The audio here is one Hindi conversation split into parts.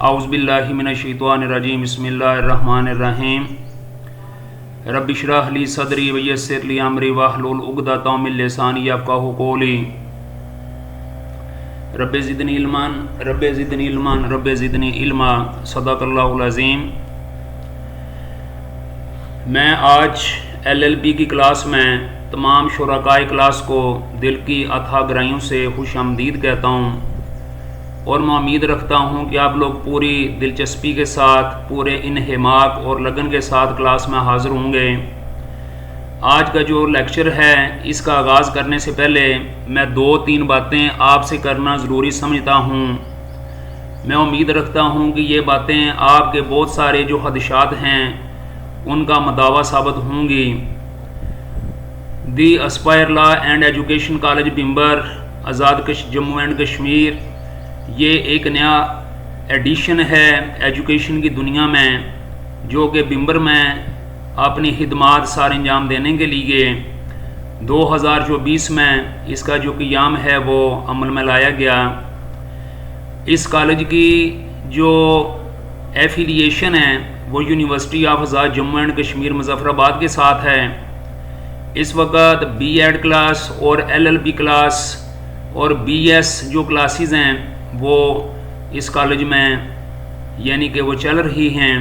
औज़ुबिल्लाहिमिनश्शैतानिर्रजीम बिस्मिल्लाहिर्रहमानिर्रहीम रब्बि इश्रह ली सदरी वयस्सिर ली अमरी वहलुल उक़दतम मिन लिसानी यफ़क़हू क़ौली रब्बि ज़िदनी इल्मन रब्बि ज़िदनी इल्मन रब्बि ज़िदनी इल्मा सदक़ल्लाहुल अज़ीम। मैं आज LLB की क्लास में तमाम शुरकाए क्लास को दिल की अथाह गहराइयों से खुशामदीद कहता हूँ और मैं उम्मीद रखता हूँ कि आप लोग पूरी दिलचस्पी के साथ, पूरे इन्हिमाक और लगन के साथ क्लास में हाज़िर होंगे। आज का जो लेक्चर है इसका आगाज़ करने से पहले मैं 2-3 बातें आपसे करना ज़रूरी समझता हूँ। मैं उम्मीद रखता हूँ कि ये बातें आपके बहुत सारे जो खदशात हैं उनका मदावा साबित होंगी। The aspire law and education college Bhimber Azad Jammu and Kashmir, ये एक नया एडिशन है एजुकेशन की दुनिया में, जो कि बिम्बर में अपनी खिदमात सारे अंजाम देने के लिए 2024 में इसका जो क़ियाम है वो अमल में लाया गया। इस कॉलेज की जो एफिलिएशन है वो university of Azad Jammu and Kashmir Muzaffarabad के साथ है। इस वक्त B.Ed क्लास और LLB क्लास और BS जो क्लासेस हैं वो इस कॉलेज में यानी कि वो चल रही हैं।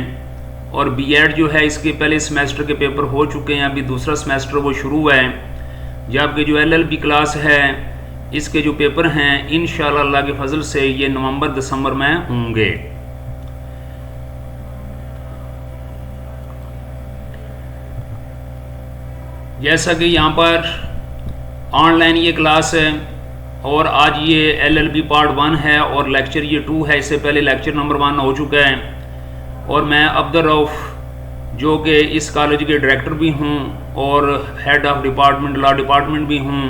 और B.Ed जो है इसके पहले सेमेस्टर के पेपर हो चुके हैं, अभी दूसरा सेमेस्टर वो शुरू हुआ है। जबकि जो LLB क्लास है इसके जो पेपर हैं इंशाअल्लाह अल्लाह के फजल से ये नवंबर-दिसंबर में होंगे। जैसा कि यहाँ पर ऑनलाइन ये क्लास है और आज ये LLB पार्ट 1 है और लेक्चर ये 2 है। इससे पहले लेक्चर नंबर 1 हो चुका है और मैं अब्दुल रऊफ़ जो कि इस कॉलेज के डायरेक्टर भी हूँ और head of department law department भी हूँ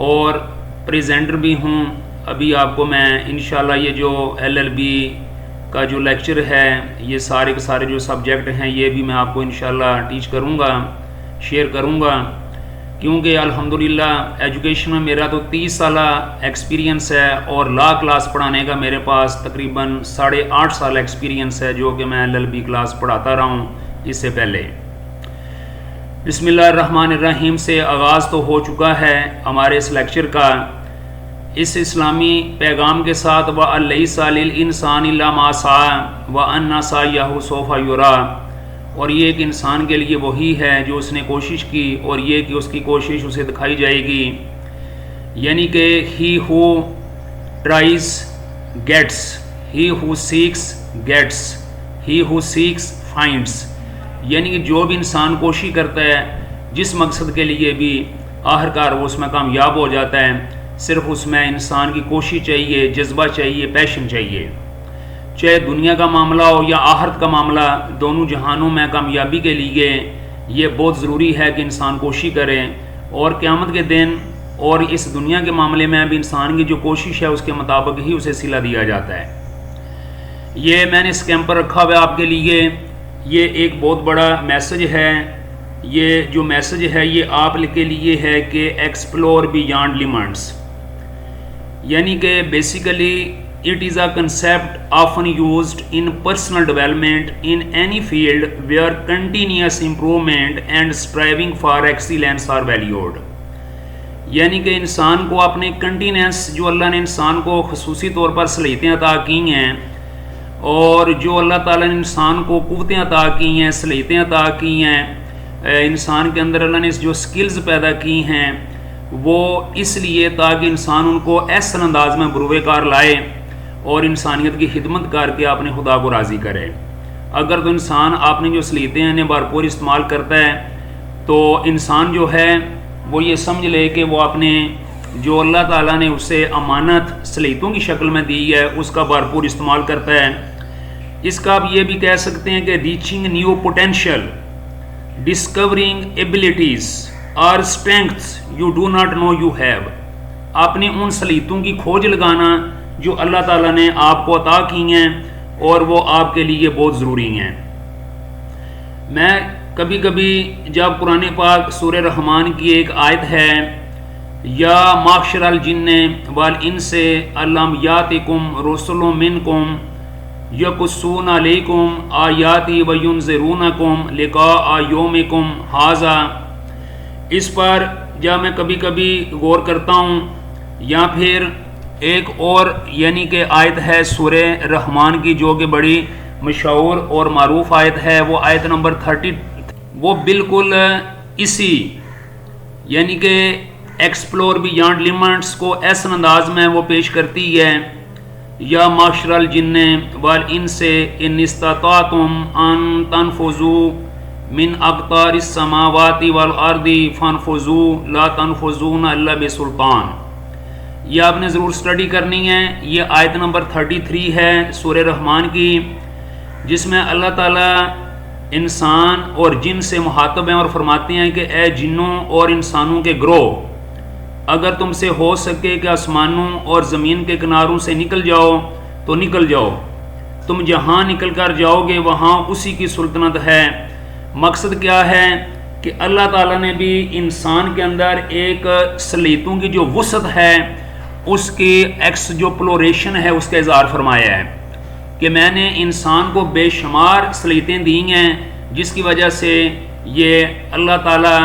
और प्रेजेंटर भी हूँ। अभी आपको मैं इंशाल्लाह ये जो LLB का जो लेक्चर है ये सारे के सारे जो सब्जेक्ट हैं ये भी मैं आपको इंशाल्लाह टीच करूँगा, शेयर करूँगा, क्योंकि अल्हम्दुलिल्लाह एजुकेशन में मेरा तो 30 साल एक्सपीरियंस है और लॉ क्लास पढ़ाने का मेरे पास तकरीबन 8.5 साल एक्सपीरियंस है, जो कि मैं LLB क्लास पढ़ाता रहा हूँ इससे पहले। बिस्मिल्लाहिर्रहमानिर्रहीम से आगाज़ तो हो चुका है हमारे इस लेक्चर का, इस इस्लामी पैगाम के साथ व अलैसा लिल इंसान इल्ला मा सआ व अन्ना सअयहु सौफा युरा। और ये एक इंसान के लिए वही है जो उसने कोशिश की और ये कि उसकी कोशिश उसे दिखाई जाएगी। यानी कि he who tries gets, he who seeks gets, he who seeks finds. यानी कि जो भी इंसान कोशिश करता है जिस मकसद के लिए भी आखिरकार वो उसमें कामयाब हो जाता है। सिर्फ उसमें इंसान की कोशिश चाहिए, जज्बा चाहिए, पैशन चाहिए। चाहे दुनिया का मामला हो या आखिरत का मामला, दोनों जहानों में कामयाबी के लिए ये बहुत ज़रूरी है कि इंसान कोशिश करे। और क़यामत के दिन और इस दुनिया के मामले में भी इंसान की जो कोशिश है उसके मुताबिक ही उसे सिला दिया जाता है। ये मैंने स्कैम पर रखा हुआ है आपके लिए, ये एक बहुत बड़ा मैसेज है। ये जो मैसेज है ये आप के लिए है कि एक्सप्लोर बियॉन्ड लिमिट्स। यानी कि basically it is a concept often used in personal development in any field where continuous improvement and striving for excellence are valued। यानी कि इंसान को अपने कंटिन्यूस, जो अल्लाह ने इंसान को खुसूसी तौर पर सलाहियतें अता की हैं और जो अल्लाह ताला ने इंसान को क़ुव्वतें अता की हैं, सलाहियतें अता की हैं, इंसान के अंदर अल्लाह ने जो स्किल्स पैदा की हैं वो इसलिए ताकि इंसान उनको ऐसा अंदाज में बुरुएकार लाए और इंसानियत की खिदमत करके अपने खुदा को राज़ी करे। अगर तो इंसान आपने जो सलीतें हैं इन्हें भरपूर इस्तेमाल करता है तो इंसान जो है वो ये समझ ले कि वो अपने जो अल्लाह ताला ने उसे अमानत सलीतों की शक्ल में दी है उसका भरपूर इस्तेमाल करता है। इसका आप ये भी कह सकते हैं कि reaching new potential, discovering abilities और strengths you do not know you have. अपने उन सलीतों की खोज लगाना जो अल्लाह ताला ने आपको अता की हैं और वो आपके लिए बहुत ज़रूरी हैं। मैं कभी कभी जब कुरान पाक सूरह रहमान की एक आयत है या माशरल जिन्न वल इंसे अल्लम यातिकुम रुसुलुम मिनकुम यकुस्सून अलैकुम आयाती व युनज़िरूनकुम लिक़ा यौमिकुम हाज़ा। इस पर जब मैं कभी कभी गौर करता हूँ, या फिर एक और यानी कि आयत है सूरे रहमान की जो कि बड़ी मशहूर और मारूफ आयत है, वो आयत नंबर 30, वो बिल्कुल इसी यानी कि एक्सप्लोर बियॉन्ड लिमिट्स को ऐसे अंदाज में वो पेश करती है, या माशरल जिन्ने वल इनसे इन इस्ततातुम अन तनफुजू मिन अक़तारिस समावाति वल अर्दी फनफुजू ला तनफुजून इल्ला बिसुल्तान। ये आपने ज़रूर स्टडी करनी है। ये आयत नंबर 33 है सूरे रहमान की, जिसमें अल्लाह ताला इंसान और जिन से मुखातब हैं और फरमाते हैं कि ए जिन्नों और इंसानों के ग्रोह, अगर तुमसे हो सके कि आसमानों और ज़मीन के किनारों से निकल जाओ तो निकल जाओ, तुम जहाँ निकल कर जाओगे वहाँ उसी की सुल्तनत है। मकसद क्या है कि अल्लाह ताला ने भी इंसान के अंदर एक सलीतों की जो वसअत है उसकी एक्सप्लोरेशन है, उसका इज़हार फरमाया है कि मैंने इंसान को बेशुमार सलीतें दी हैं, जिसकी वजह से ये अल्लाह ताला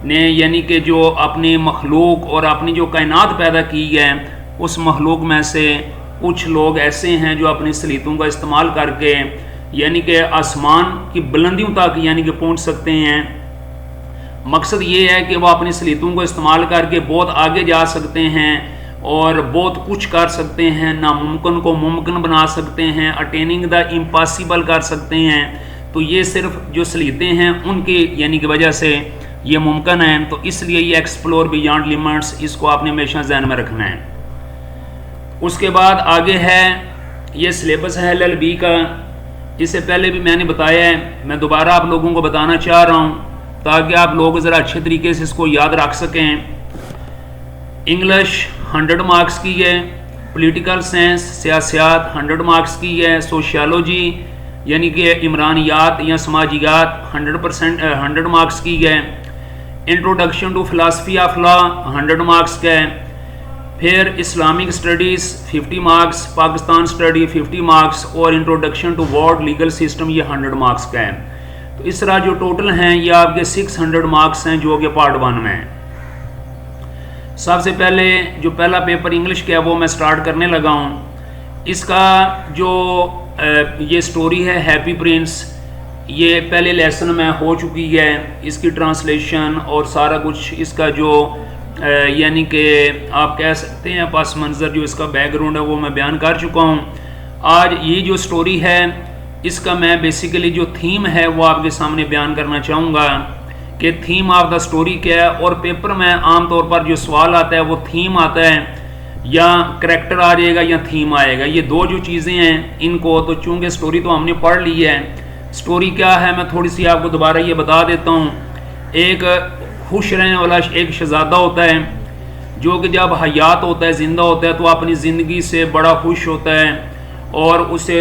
ने यानी कि जो अपनी मखलूक और अपनी जो कायनात पैदा की है, उस मखलूक में से कुछ लोग ऐसे हैं जो अपनी सलीतों का इस्तेमाल करके यानी कि आसमान की बुलंदियों तक यानी कि पहुंच सकते हैं। मकसद ये है कि वह अपनी सलीतों को इस्तेमाल करके बहुत आगे जा सकते हैं और बहुत कुछ कर सकते हैं, नामुमकिन को मुमकिन बना सकते हैं, अटेनिंग द इम्पॉसिबल कर सकते हैं। तो ये सिर्फ जो सलीतें हैं उनकी यानी कि वजह से ये मुमकिन है। तो इसलिए ये एक्सप्लोर बियॉन्ड लिमिट्स, इसको आपने हमेशा ध्यान में रखना है। उसके बाद आगे है ये सिलेबस है LLB का, जिससे पहले भी मैंने बताया है, मैं दोबारा आप लोगों को बताना चाह रहा हूँ ताकि आप लोग ज़रा अच्छे तरीके से इसको याद रख सकें। इंग्लिश 100 मार्क्स की है, पॉलिटिकल साइंस सियासत 100 मार्क्स की है, सोशियोलॉजी यानी कि इमरानियात या समाजियात 100 मार्क्स की है, introduction to philosophy of law 100 marks का है, फिर Islamic studies 50 marks, Pakistan study 50 marks और introduction to world legal system ये 100 मार्क्स का है। तो इस तरह जो टोटल हैं ये आपके 600 मार्क्स हैं जो कि पार्ट 1 में है। सबसे पहले जो पहला पेपर इंग्लिश का है वो मैं स्टार्ट करने लगा हूँ। इसका जो ये स्टोरी है हैप्पी प्रिंस, ये पहले लेसन में हो चुकी है, इसकी ट्रांसलेशन और सारा कुछ इसका जो यानी कि आप कह सकते हैं पास मंजर जो इसका बैकग्राउंड है वो मैं बयान कर चुका हूँ। आज ये जो स्टोरी है इसका मैं बेसिकली जो थीम है वो आपके सामने बयान करना चाहूँगा कि थीम ऑफ द स्टोरी क्या है। और पेपर में आम तौर पर जो सवाल आता है वो थीम आता है या करैक्टर आ जाएगा या थीम आएगा, ये दो जो चीज़ें हैं इनको। तो चूँकि स्टोरी तो हमने पढ़ ली है, स्टोरी क्या है मैं थोड़ी सी आपको दोबारा ये बता देता हूँ। एक खुश रहने वाला एक शहजादा होता है जो कि जब हयात होता है, ज़िंदा होता है, तो अपनी ज़िंदगी से बड़ा खुश होता है और उसे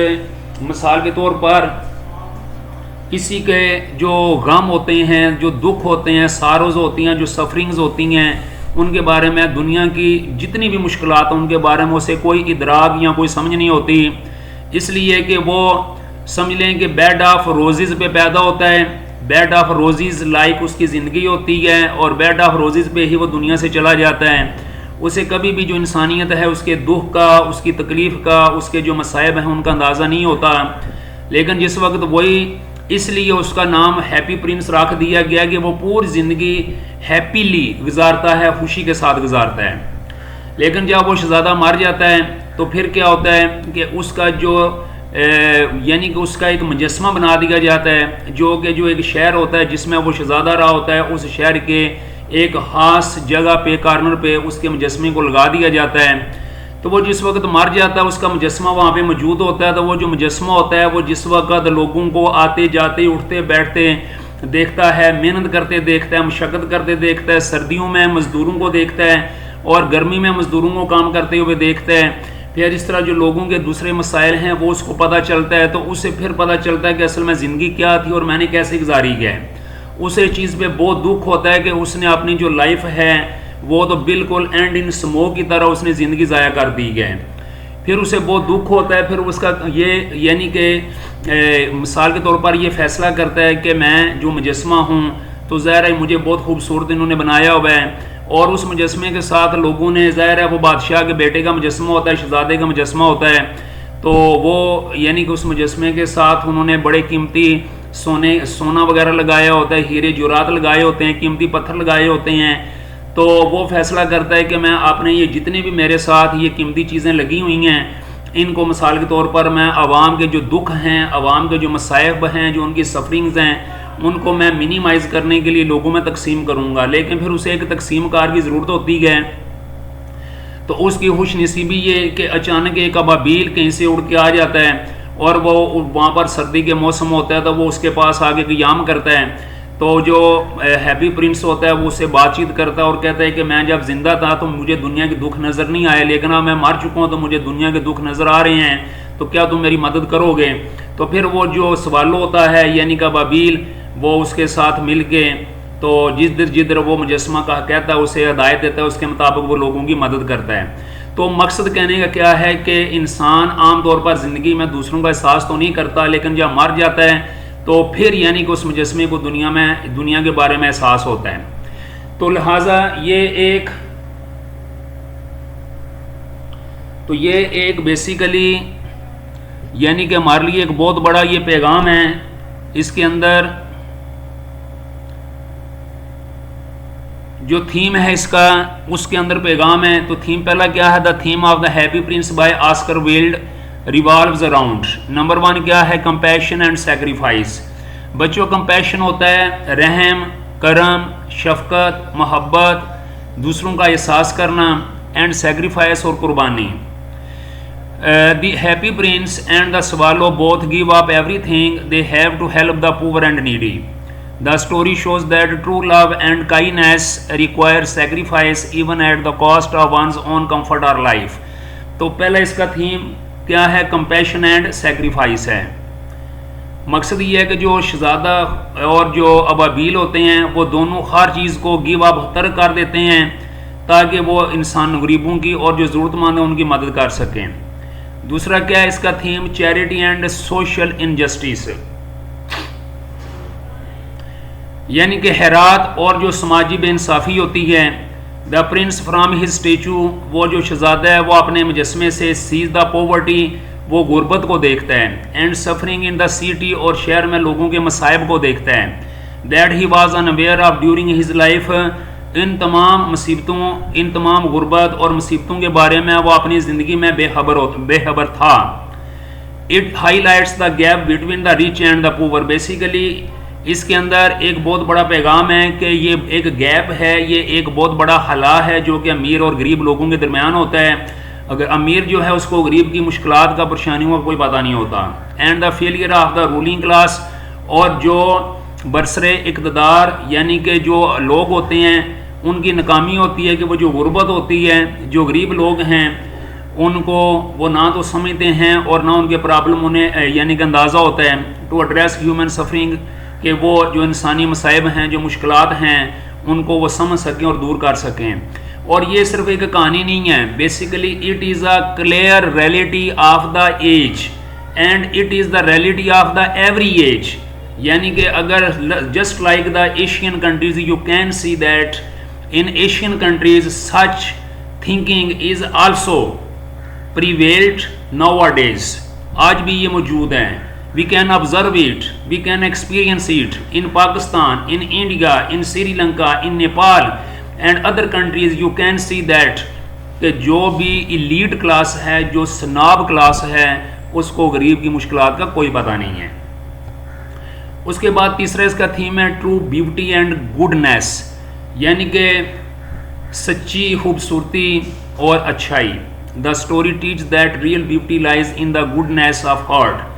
मिसाल के तौर पर किसी के जो गम होते हैं, जो दुख होते हैं, सारोज़ होती हैं, जो सफरिंग्स होती हैं, उनके बारे में दुनिया की जितनी भी मुश्किलात हैं उनके बारे में उसे कोई इदराक या कोई समझ नहीं होती, इसलिए कि वो समझ लें कि बेड ऑफ रोज़ेज़ पे पैदा होता है। बेड ऑफ रोज़ेज़ लाइक उसकी ज़िंदगी होती है और बेड ऑफ रोज़ेज़ पे ही वो दुनिया से चला जाता है। उसे कभी भी जो इंसानियत है, उसके दुख का, उसकी तकलीफ़ का, उसके जो मसाइब हैं उनका अंदाज़ा नहीं होता। लेकिन जिस वक्त वही, इसलिए उसका नाम हैप्पी प्रिंस रख दिया गया कि वो पूरी ज़िंदगी हैप्पीली गुजारता है, खुशी के साथ गुजारता है। लेकिन जब वो शहज़ादा मर जाता है तो फिर क्या होता है कि उसका जो यानी कि उसका एक मुजस्मा बना दिया जाता है, जो एक शहर होता है जिसमें वो शहज़ादा रहा होता है, उस शहर के एक ख़ास जगह पे, कॉर्नर पे उसके मुजस्मे को लगा दिया जाता है। तो वो जिस वक्त मर जाता है उसका मुजस्मा वहाँ पे मौजूद होता है। तो वो जो मुजस्मा होता है वो जिस वक्त लोगों को आते जाते, उठते बैठते देखता है, मेहनत करते देखता है, मशक्क़त करते देखता है, सर्दियों में मज़दूरों को देखता है और गर्मी में मज़दूरों को काम करते हुए देखता है। फिर इस तरह जो लोगों के दूसरे मसाइल हैं वो उसको पता चलता है, तो उसे फिर पता चलता है कि असल में ज़िंदगी क्या थी और मैंने कैसे गुजारी है। उसे चीज़ पे बहुत दुख होता है कि उसने अपनी जो लाइफ है वो तो बिल्कुल एंड इन स्मोक की तरह उसने ज़िंदगी ज़ाया कर दी है। फिर उसे बहुत दुख होता है, फिर उसका ये यानी कि मिसाल के तौर पर ये फैसला करता है कि मैं जो मुजस्मा हूँ तो ज़ाहिर है मुझे बहुत खूबसूरत इन्होंने बनाया हुआ है, और उस मुजस्मे के साथ लोगों ने, ज़ाहिर है वो बादशाह के बेटे का मुजस्मा होता है, शहजादे का मुजस्मा होता है, तो वो यानी कि उस मुजस्मे के साथ उन्होंने बड़े कीमती सोना वगैरह लगाया होता है, हीरे जुरात लगाए होते हैं, कीमती पत्थर लगाए होते हैं। तो वो फैसला करता है कि मैं आपने ये जितने भी मेरे साथ ये कीमती चीज़ें लगी हुई हैं, इनको मिसाल के तौर पर मैं आवाम के जो दुख हैं, आवाम के जो मसाइब हैं, जो उनकी सफरिंग्स हैं, उनको मैं मिनिमाइज़ करने के लिए लोगों में तकसीम करूँगा। लेकिन फिर उसे एक तकसीम कार की ज़रूरत होती है। तो उसकी खुश नसीबी ये कि अचानक एक अबाबील कहीं से उड़ के आ जाता है, और वो वहाँ पर सर्दी के मौसम होता है, तो वो उसके पास आके क़याम करता है। तो जो हैप्पी प्रिंस होता है वो उससे बातचीत करता है और कहता है कि मैं जब ज़िंदा था तो मुझे दुनिया के दुख नज़र नहीं आए, लेकिन अब मैं मर चुका हूँ तो मुझे दुनिया के दुख नज़र आ रहे हैं, तो क्या तुम मेरी मदद करोगे? तो फिर वो जो सवाल होता है यानी कि अबाबील, वो उसके साथ मिल के तो जिधर वो मुजस्मा का कहता है उसे हिदायत देता है, उसके मुताबिक वो लोगों की मदद करता है। तो मकसद कहने का क्या है कि इंसान आम तौर पर ज़िंदगी में दूसरों का एहसास तो नहीं करता, लेकिन जब मर जाता है तो फिर यानी कि उस मुजस्मे को दुनिया के बारे में एहसास होता है। तो लिहाजा ये एक बेसिकली यानी कि हमारे लिए एक बहुत बड़ा ये पैगाम है। इसके अंदर जो थीम है इसका, उसके अंदर पैगाम है। तो थीम पहला क्या है? The theme of the happy prince by Oscar Wilde revolves around, number 1 क्या है? Compassion and sacrifice. बच्चों, कंपैशन होता है रहम, करम, शफकत, मोहब्बत, दूसरों का एहसास करना, एंड सैक्रिफाइस और कुर्बानी। The happy Prince and the swallow both give up everything they have to help the poor and needy. The story shows that true love and kindness require sacrifice even at the cost of one's own comfort or life. तो पहला इसका थीम क्या है? कंपैशन एंड सैक्रिफाइस है। मकसद ये है कि जो शहजादा और जो अबाबील होते हैं वो दोनों हर चीज़ को गिव अप तर्क कर देते हैं ताकि वो इंसान गरीबों की और जो ज़रूरतमंद है उनकी मदद कर सकें। दूसरा क्या है इसका theme? Charity and social injustice, यानी कि खैरात और जो समाजी बेइंसाफ़ी होती है। The Prince from his statue, वो जो शहजादा है वो अपने मुजस्मे से सीज द पॉवर्टी, वो गुर्बत को देखता है, and suffering in the city, और शहर में लोगों के मसाइब को देखता है। That he was unaware of during his life, इन तमाम मुसीबतों, इन तमाम गुर्बत और मुसीबतों के बारे में वो अपनी ज़िंदगी में बेखबर था। It highlights the gap between the rich and the poor. Basically इसके अंदर एक बहुत बड़ा पैगाम है कि ये एक गैप है, ये एक बहुत बड़ा हला है जो कि अमीर और गरीब लोगों के दरमियान होता है। अगर अमीर जो है उसको गरीब की मुश्किलात का, परेशानियों का कोई पता नहीं होता। And the failure of the ruling class, और जो बरसरे इक़्तिदार यानी कि जो लोग होते हैं उनकी नाकामी होती है कि वो जो गुर्बत होती है, जो गरीब लोग हैं उनको वो ना तो समझते हैं और ना उनके प्रॉब्लम उन्हें यानी कि अंदाज़ा होता है। टू एड्रेस ह्यूमन सफरिंग, कि वो जो इंसानी मसाइब हैं, जो मुश्किलात हैं, उनको वो समझ सकें और दूर कर सकें। और ये सिर्फ एक कहानी नहीं है, basically it is a clear reality of the age, and it is the reality of the every age. यानी कि अगर just like the Asian countries, you can see that in Asian countries such thinking is also prevailed nowadays. आज भी ये मौजूद है। We can observe it, we can experience it in Pakistan, in India, in Sri Lanka, in Nepal and other countries. You can see that कि जो भी elite क्लास है, जो स्नॉब क्लास है, उसको गरीब की मुश्किलात का कोई पता नहीं है। उसके बाद तीसरा इसका थीम है ट्रू ब्यूटी एंड गुडनेस, यानी कि सच्ची खूबसूरती और अच्छाई। The story teach that real beauty lies in the goodness of heart.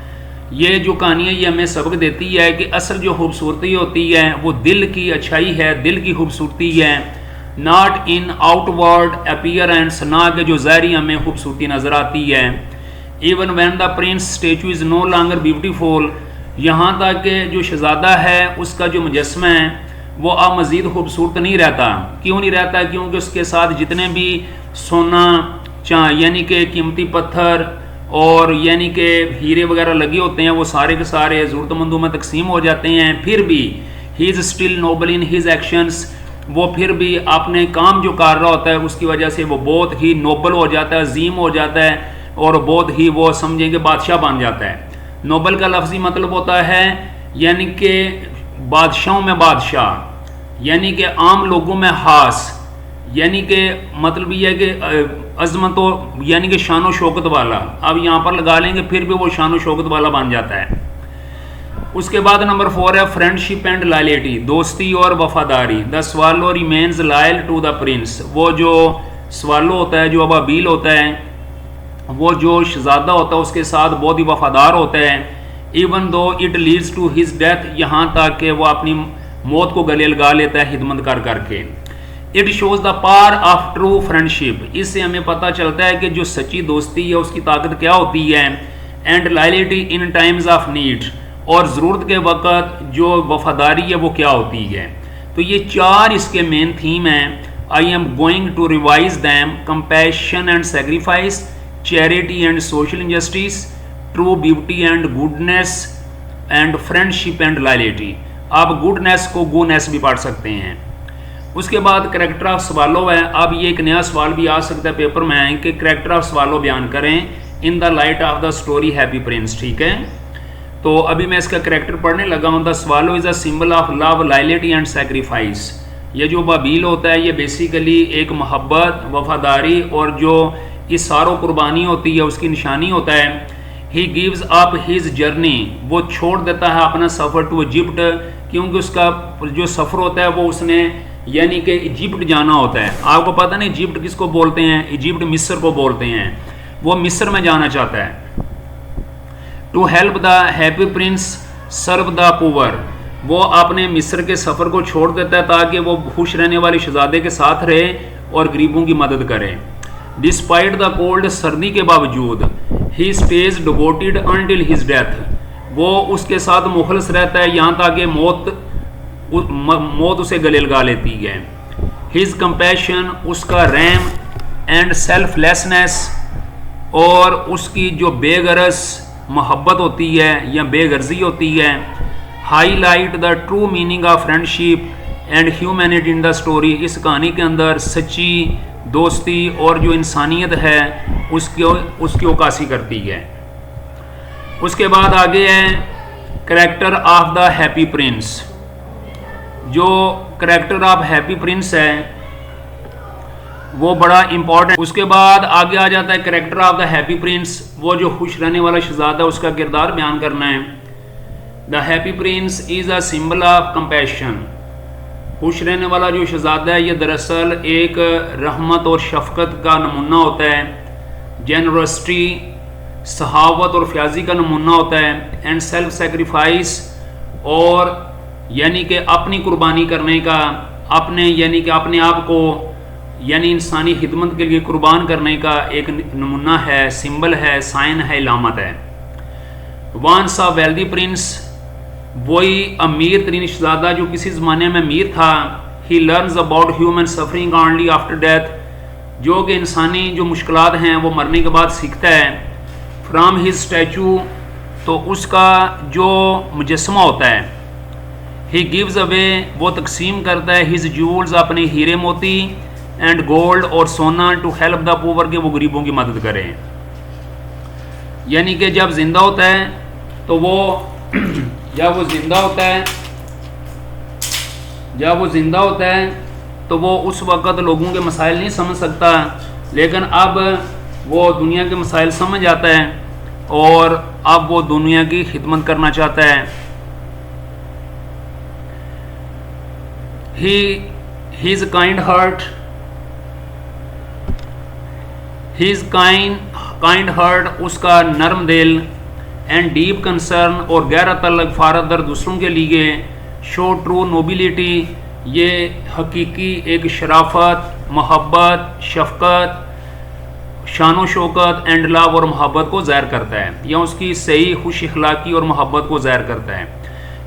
ये जो कहानी है ये हमें सबक देती है कि असल जो खूबसूरती होती है वो दिल की अच्छाई है, दिल की खूबसूरती है, नॉट इन आउटवर्ड अपीयरेंस, ना कि जो ज़ाहिरी हमें खूबसूरती नज़र आती है। Even when the prince statue is no longer beautiful, यहाँ तक कि जो शहजादा है उसका जो मुजस्मा है वो अब मज़ीद खूबसूरत नहीं रहता। क्यों नहीं रहता? क्योंकि उसके साथ जितने भी सोना यानी कि कीमती पत्थर और यानी कि हीरे वगैरह लगे होते हैं, वो सारे के सारे ज़रूरतमंदों में तकसीम हो जाते हैं, फिर भी he is still Nobel in his actions, वो फिर भी अपने काम जो कर रहा होता है उसकी वजह से वो बहुत ही नोबल हो जाता है, अजीम हो जाता है और बहुत ही वो समझेंगे बादशाह बन जाता है। नोबल का लफ्ज़ी मतलब होता है यानी कि बादशाहों में बादशाह, यानी कि आम लोगों में हास, यानी कि मतलब ये है कि अजमत यानी कि शान व शौकत वाला। अब यहाँ पर लगा लेंगे फिर भी वो शान व शौकत वाला बन जाता है। उसके बाद नंबर 4 है फ्रेंडशिप एंड लॉयल्टी, दोस्ती और वफादारी। The swallow remains loyal to the prince, वो जो स्वालो होता है, जो अबाबील होता है, वो जो शहजादा होता है उसके साथ बहुत ही वफादार होता है। Even though it leads to his death, यहाँ तक कि वो अपनी मौत को गले लगा लेता है खिदमत कर करके। It shows the power of true friendship, इससे हमें पता चलता है कि जो सच्ची दोस्ती है उसकी ताकत क्या होती है। And loyalty in times of need, और ज़रूरत के वक़्त जो वफादारी है वो क्या होती है। तो ये 4 इसके मेन थीम हैं। I am going to revise them: compassion and sacrifice, charity and social injustice, true beauty and goodness, and friendship and loyalty. आप गुडनेस को गुडनेस भी पढ़ सकते हैं। उसके बाद करेक्टर ऑफ स्वालो है। अब ये एक नया सवाल भी आ सकता है पेपर में कि करेक्टर ऑफ स्वालो बयान करें in the light of the story happy Prince. ठीक है, तो अभी मैं इसका करेक्टर पढ़ने लगा हूँ। The swallow is a symbol of love, loyalty and sacrifice. ये जो बाबील होता है ये बेसिकली एक मोहब्बत, वफादारी और जो इसारो कुर्बानी होती है उसकी निशानी होता है। He gives up his journey, वो छोड़ देता है अपना सफ़र टू इजिप्ट, क्योंकि उसका जो सफ़र होता है वो उसने यानी कि इजिप्ट जाना होता है। आपको पता नहीं इजिप्ट किसको बोलते हैं? इजिप्ट मिस्र को बोलते हैं। वो मिस्र में जाना चाहता है। To help the happy prince serve the poor, वो अपने मिस्र के सफ़र को छोड़ देता है ताकि वो खुश रहने वाले शहजादे के साथ रहे और गरीबों की मदद करे। डिस्पाइट द कोल्ड, सर्दी के बावजूद, he stays devoted until his death, वो उसके साथ मुखलस रहता है यहाँ तक कि मौत उसे गले लगा लेती है। हिज कंपैशन, उसका रहम, एंड सेल्फलेसनेस, और उसकी जो बेगरज मोहब्बत होती है या बेगर्जी होती है। Highlight the true meaning of friendship and humanity in the story, इस कहानी के अंदर सच्ची दोस्ती और जो इंसानियत है उसकी उकासी करती है। उसके बाद आगे है character of the happy Prince. जो करेक्टर ऑफ हैप्पी प्रिंस है वो बड़ा इंपॉर्टेंट। उसके बाद आगे आ जाता है character of the happy Prince, वो जो खुश रहने वाला शहजादा उसका किरदार बयान करना है। The happy Prince is a symbol of compassion, खुश रहने वाला जो शहजादा है ये दरअसल एक रहमत और शफकत का नमूना होता है। जेनरसिटी, सहावत और फ्याजी का नमूना होता है। एंड सेल्फ सेक्रीफाइस, और यानी कि अपनी कुर्बानी करने का, अपने यानी कि अपने आप को यानी इंसानी खिदमत के लिए कुर्बान करने का एक नमूना है, सिंबल है, साइन है, इलामत है। वंस अ वेल्दी प्रिंस, वही अमीर तरीन शहजादा जो किसी ज़माने में अमीर था। He learns about human suffering only after death, जो कि इंसानी जो मुश्किलात हैं वो मरने के बाद सीखता है। फ्राम हिज स्टैचू, तो उसका जो मुजस्समा होता है। ही गिव्स अवे, वो तकसीम करता है। हिज जूल्स, अपने हीरे मोती, एंड गोल्ड, और सोना, टू हेल्प द पुअर, के वो गरीबों की मदद करें। यानी कि जब जिंदा होता है तो वो जब वो जिंदा होता है तो वो उस वक़्त लोगों के मसाइल नहीं समझ सकता, लेकिन अब वो दुनिया के मसाइल समझ आता है और अब वो दुनिया की खिदमत करना चाहता है। His kind heart, उसका नरम दिल, एंड डीप कंसर्न, और गहरा तल्लक फारदर दूसरों के लिए। शो ट्रू नोबिलिटी, ये हकीकी एक शराफत, मोहब्बत, शफकत, शान शौकत, एंड लव, और मोहब्बत को ज़ाहिर करता है, या उसकी सही खुश अखलाकी और मोहब्बत को ज़ाहिर करता है।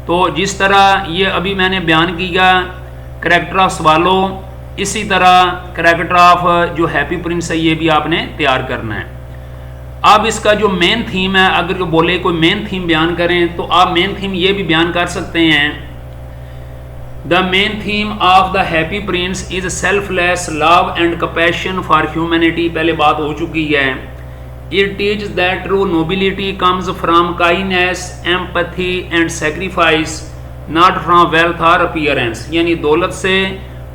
तो जिस तरह ये अभी मैंने बयान किया करेक्टर ऑफ स्वालो, इसी तरह कैरेक्टर ऑफ जो हैप्पी प्रिंस है ये भी आपने तैयार करना है। अब इसका जो मेन थीम है, अगर बोले कोई मेन थीम बयान करें तो आप मेन थीम ये भी बयान कर सकते हैं, the main theme of the happy Prince is selfless love and compassion for humanity. पहले बात हो चुकी है। It teach that true nobility comes from kindness, empathy and sacrifice, not from wealth और अपीयरेंस। यानी दौलत से